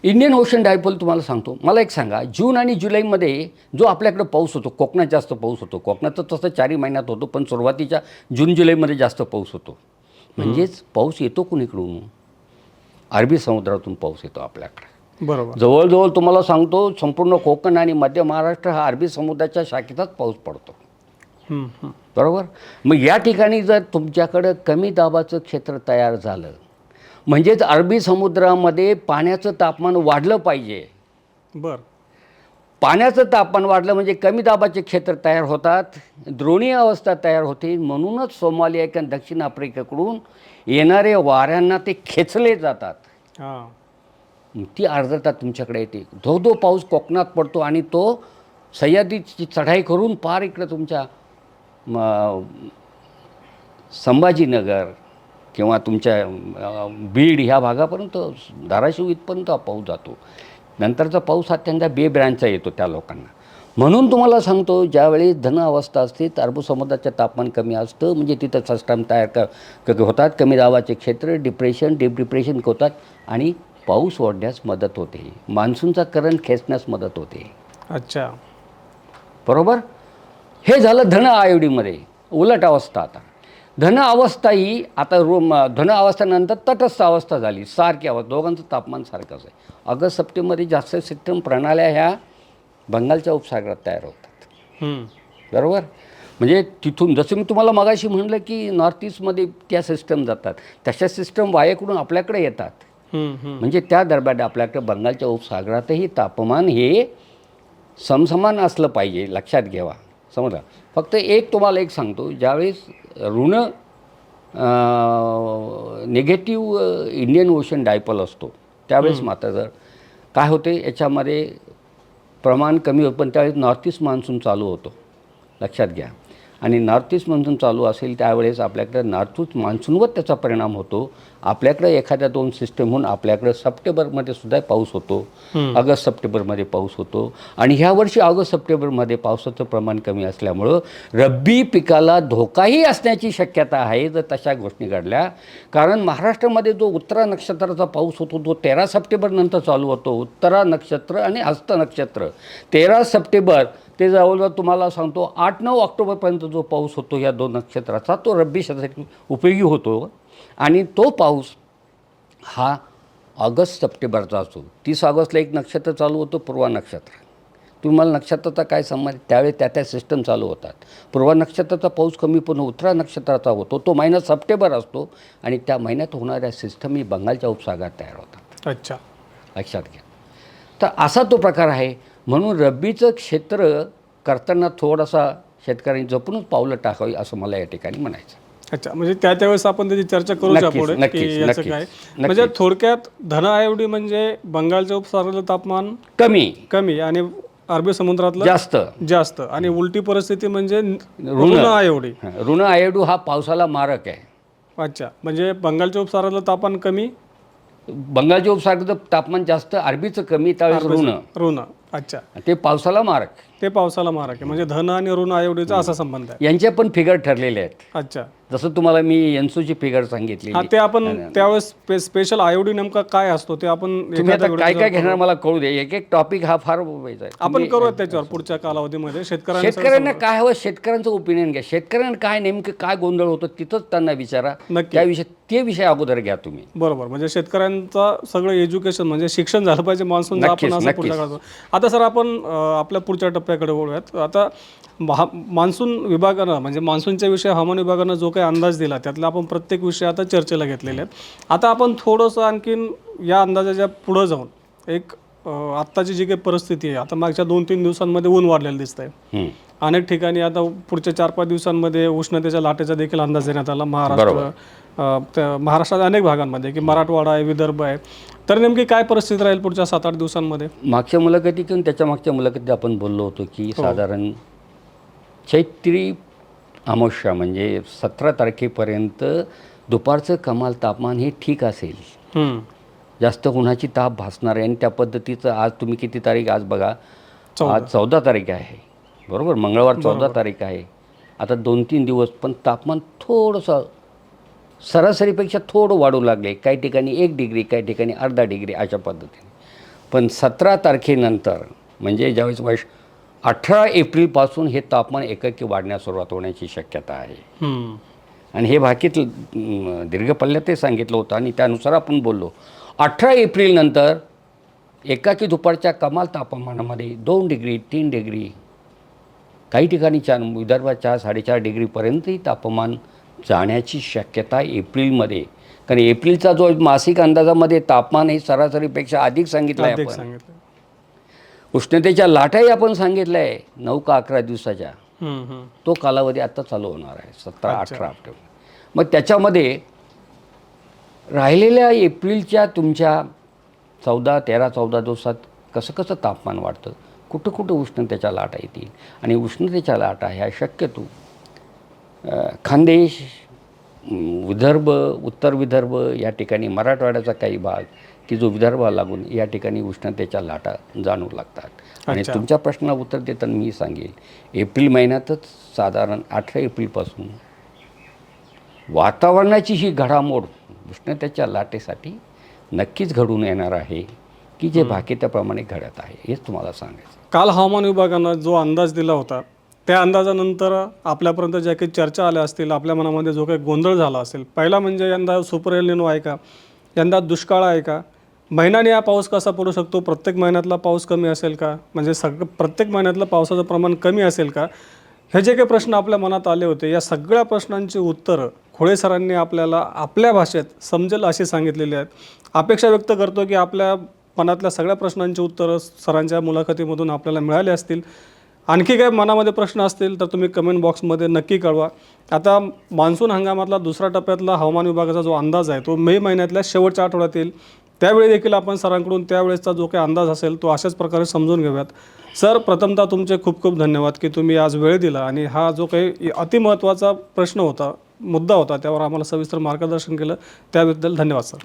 इंडियन ओशन डायपोल तुम्हाला सांगतो. मला एक सांगा, जून आणि जुलैमध्ये जो आपल्याकडे पाऊस होतो, कोकणात जास्त पाऊस होतो. कोकणात तर तसं 4 महिन्यात होतो, पण सुरुवातीच्या जून जुलैमध्ये जास्त पाऊस होतो. म्हणजेच पाऊस येतो कुणीकडून? अरबी समुद्रातून पाऊस येतो आपल्याकडे. बरोबर. जवळजवळ तुम्हाला सांगतो संपूर्ण कोकण आणि मध्य महाराष्ट्र हा अरबी समुद्राच्या शाखेतच पाऊस पडतो. बरोबर. मग या ठिकाणी जर तुमच्याकडं कमी दाबाचं क्षेत्र तयार झालं म्हणजेच अरबी समुद्रामध्ये पाण्याचं तापमान वाढलं पाहिजे. बरं. पाण्याचं तापमान वाढलं म्हणजे कमी दाबाचे क्षेत्र तयार होतात, द्रोणीय अवस्था तयार होते. म्हणूनच सोमालिया किंवा दक्षिण आफ्रिकेकडून येणारे वाऱ्यांना ते खेचले जातात. हां, ती आर्द्रता तुमच्याकडे येते. धो पाऊस कोकणात पडतो आणि तो सह्याद्रीची चढाई करून पार इकडं तुमच्या संभाजीनगर किंवा तुमच्या बीड ह्या भागापर्यंत, धाराशिव इथपर्यंत हा पाऊस जातो. नंतरचा पाऊस हा त्यांचा बे ब्रँडचा येतो त्या लोकांना. म्हणून तुम्हाला सांगतो, ज्यावेळी धन अवस्था असते तर अरबी समुद्राचं तापमान कमी असतं म्हणजे तिथं सिस्टम तयार होतात. कमी दाबाचे क्षेत्र डिप्रेशन डिप्रेशन होतात आणि पाऊस वाढण्यास मदत होते. मान्सूनचा करंट खेचण्यास मदत होते. अच्छा, बरोबर. हे झालं धन आयोडीमध्ये. उलट अवस्था आता धन अवस्था ही आता धन अवस्थेनंतर तटस्थ अवस्था झाली. सारखी अवस्था, दोघांचं तापमान सारखंच आहे. ऑगस्ट सप्टेंबरमध्ये जास्त सिस्टम प्रणाल्या ह्या बंगालच्या उपसागरात तयार होतात. बरोबर. म्हणजे तिथून जसं मी तुम्हाला मगाशी म्हणलं की नॉर्थ ईस्टमध्ये त्या सिस्टम जातात, तशा सिस्टम वायेकडून आपल्याकडे येतात. म्हणजे त्या दरम्यान आपल्याकडे बंगालच्या उपसागरातही तापमान हे समसमान असलं पाहिजे. लक्षात घ्यावा. समजा फक्त एक तुम्हाला एक सांगतो, ज्यावेळेस ऋण निगेटिव्ह इंडियन ओशन डायपोल असतो त्यावेळेस मात्र जर काय होते याच्यामध्ये प्रमाण कमी होतं. पण त्यावेळेस नॉर्थ ईस्ट मान्सून चालू होतो. लक्षात घ्या. आणि नॉर्थ ईस्ट मान्सून चालू असेल त्यावेळेस आपल्याकडे नॉर्थ ईस्ट मान्सूनवर त्याचा परिणाम होतो. आपल्याकडे एखाद्या 2 सिस्टमहून आपल्याकडे सप्टेंबरमध्ये सुद्धा पाऊस होतो, ऑगस्ट सप्टेंबरमध्ये पाऊस होतो. आणि ह्या वर्षी ऑगस्ट सप्टेंबरमध्ये पावसाचं प्रमाण कमी असल्यामुळं रब्बी पिकाला धोकाही असण्याची शक्यता आहे जर तशा गोष्टी घडल्या. कारण महाराष्ट्रामध्ये जो उत्तरा नक्षत्राचा पाऊस होतो तो 13 सप्टेंबरनंतर चालू होतो. उत्तरा नक्षत्र आणि हस्त नक्षत्र 13 सप्टेंबर ते जवळजवळ तुम्हाला सांगतो 8-9 ऑक्टोबरपर्यंत जो पाऊस होतो या 2 नक्षत्राचा तो रब्बी शेतीसाठी उपयोगी होतो. आणि तो पाऊस हा ऑगस्ट सप्टेंबरचा असतो. 30 ऑगस्टला एक नक्षत्र चालू होतं, पूर्वा नक्षत्र. तुम्ही मला नक्षत्राचा काय संबंध? त्यावेळी त्या सिस्टम चालू होतात. पूर्वा नक्षत्राचा पाऊस कमी पण उत्तरा नक्षत्राचा होतो. तो महिना सप्टेंबर असतो आणि त्या महिन्यात होणाऱ्या सिस्टम ही बंगालच्या उपसागरात तयार होतात. अच्छा, लक्षात घ्या. तर असा तो प्रकार आहे. म्हणून रब्बीचं क्षेत्र करताना थोडासा शेतकऱ्यांनी जपूनच पावलं टाकावी असं मला या ठिकाणी म्हणायचं. अच्छा. म्हणजे त्यावेळेस आपण त्याची चर्चा करूया पुढे की याचं काय. म्हणजे थोडक्यात धन आयोडी म्हणजे बंगालच्या उपसागरातलं तापमान कमी आणि अरबी समुद्रातलं जास्त आणि उलटी परिस्थिती म्हणजे ऋण आयोडी. ऋण आयोडी हा पावसाला मारक आहे. अच्छा. म्हणजे बंगालच्या उपसागरातलं तापमान कमी, बंगालच्या उपसागराचं तापमान जास्त, अरबीचं कमी, त्यावेळेस ऋण. अच्छा. ते पावसाला मारक आहे. म्हणजे धन आणि ऋण आयोडीचा असा संबंध आहे. यांचे पण फिगर ठरलेले आहेत. अच्छा. जसं तुम्हाला मी एनसूची फिगर सांगितली. ते आपण त्यावेळेस स्पेशल आयोडी नेमका काय असतो ते आपण काय काय घेणार मला कळू दे. एक टॉपिक हा फार आहे. आपण करूया त्याच्यावर पुढच्या कालावधीमध्ये. शेतकऱ्यांना काय हवं, शेतकऱ्यांचं ओपिनियन घ्या. शेतकऱ्यांना काय नेमकं काय गोंधळ होतं तिथंच त्यांना विचारा. ते विषय अगोदर घ्या तुम्ही. बरोबर. म्हणजे शेतकऱ्यांचा सगळं एज्युकेशन म्हणजे शिक्षण झालं पाहिजे मान्सून. आपण असं पुढच्या काळात. आता सर आपण आपल्या पुढच्या टप्प्याकडे वळूयात. आता मान्सून विभागानं म्हणजे मान्सूनच्या विषयी हवामान विभागानं जो काही अंदाज दिला त्यातला आपण प्रत्येक विषय आता चर्चेला घेतलेले आहेत. आता आपण थोडंसं आणखीन या अंदाजाच्या पुढं जाऊन एक आत्ताची जी काही परिस्थिती आहे, आता मागच्या 2-3 दिवसांमध्ये ऊन वाढलेलं दिसतंय. अनेक ठिकाणी आता पुढच्या 4-5 दिवसांमध्ये उष्णतेच्या लाटेचा देखील अंदाज देण्यात आला. महाराष्ट्रात अनेक भागांमध्ये की मराठवाडा आहे, विदर्भ आहे. तर नेमकी काय परिस्थिती राहील पुढच्या 7-8 दिवसांमध्ये? मागच्या मुलाखती किंवा त्याच्या मागच्या मुलाखतीत आपण बोललो होतो की साधारण चैत्री अमावस्या म्हणजे 17 तारखेपर्यंत दुपारचं कमाल तापमान हे ठीक असेल, जास्त उन्हाची ताप भासणार आहे. आणि त्या पद्धतीचं आज तुम्ही किती तारीख, आज बघा आज 14 तारीख आहे, बरोबर, मंगळवार 14 तारीख आहे. आता 2-3 दिवस पण तापमान थोडंसं सरासरीपेक्षा थोडं वाढू लागले, काही ठिकाणी 1 डिग्री, काही ठिकाणी अर्धा डिग्री अशा पद्धतीने. पण 17 तारखेनंतर म्हणजे ज्यावेळेस 18 एप्रिलपासून हे तापमान एकाएकी वाढण्यास सुरुवात होण्याची शक्यता आहे. आणि हे बाकीत दीर्घ पल्ल्यातही सांगितलं होतं आणि त्यानुसार आपण बोललो. 18 एप्रिलनंतर एकाकी दुपारच्या कमाल तापमानामध्ये 2 डिग्री 3 डिग्री, काही ठिकाणी विदर्भात 4-4.5 डिग्रीपर्यंतही तापमान जाण्याची शक्यता एप्रिलमध्ये. कारण एप्रिलचा जो मासिक अंदाजामध्ये तापमान हे सरासरीपेक्षा अधिक सांगितलं आहे आपण. उष्णतेच्या लाटाही आपण सांगितलं आहे 9 का 11 दिवसाच्या. तो कालावधी आता चालू होणार आहे 17-18 ऑक्टोबर. मग त्याच्यामध्ये राहिलेल्या एप्रिलच्या तुमच्या 14 दिवसात कसं तापमान वाढतं, कुठं उष्णतेच्या लाटा येतील. आणि उष्णतेच्या लाटा ह्या शक्यतो खानदेश, विदर्भ, उत्तर विदर्भ या ठिकाणी, मराठवाड्याचा काही भाग की जो विदर्भाला लागून या ठिकाणी उष्णतेच्या लाटा जाणवू लागतात. आणि तुमच्या प्रश्नाला उत्तर देताना मी सांगेल एप्रिल महिन्यातच साधारण 18 एप्रिलपासून वातावरणाची ही घडामोड उष्णतेच्या लाटेसाठी नक्कीच घडून येणार आहे की जे बाकी त्याप्रमाणे घडत आहे, हेच तुम्हाला सांगायचं. काल हवामान विभागानं जो अंदाज दिला होता त्या अंदाजानंतर आपल्यापर्यंत ज्या काही चर्चा आल्या असतील, आपल्या मनामध्ये जो काही गोंधळ झाला असेल, पहिला म्हणजे यंदा सुपर एल निनो आहे का, यंदा दुष्काळ आहे का, महिन्याने हा पाऊस कसा पडू शकतो, प्रत्येक महिन्यातला पाऊस कमी असेल का, म्हणजे प्रत्येक महिन्यातलं पावसाचं प्रमाण कमी असेल का, हे जे काही प्रश्न आपल्या मनात आले होते, या सगळ्या प्रश्नांची उत्तरं खोळे सरांनी आपल्याला आपल्या भाषेत समजेल अशी सांगितलेली आहेत. अपेक्षा व्यक्त करतो की आपल्या मनातल्या सगळ्या प्रश्नांची उत्तरं सरांच्या मुलाखतीमधून आपल्याला मिळाली असतील. आणखी काही मनामध्ये प्रश्न असतील तर तुम्ही कमेंट बॉक्समध्ये नक्की कळवा. आता मान्सून हंगामातला दुसऱ्या टप्प्यातला हवामान विभागाचा जो अंदाज आहे तो मे महिन्यातल्या शेवटच्या आठवड्यात येईल. त्यावेळी देखील आपण सरांकडून त्यावेळेसचा जो काही अंदाज असेल तो अशाच प्रकारे समजून घेऊयात. सर, प्रथमतः तुमचे खूप खूप धन्यवाद की तुम्ही आज वेळ दिला आणि हा जो काही अतिमहत्त्वाचा प्रश्न होता, मुद्दा होता, त्यावर आम्हाला सविस्तर मार्गदर्शन केलं, त्याबद्दल धन्यवाद सर.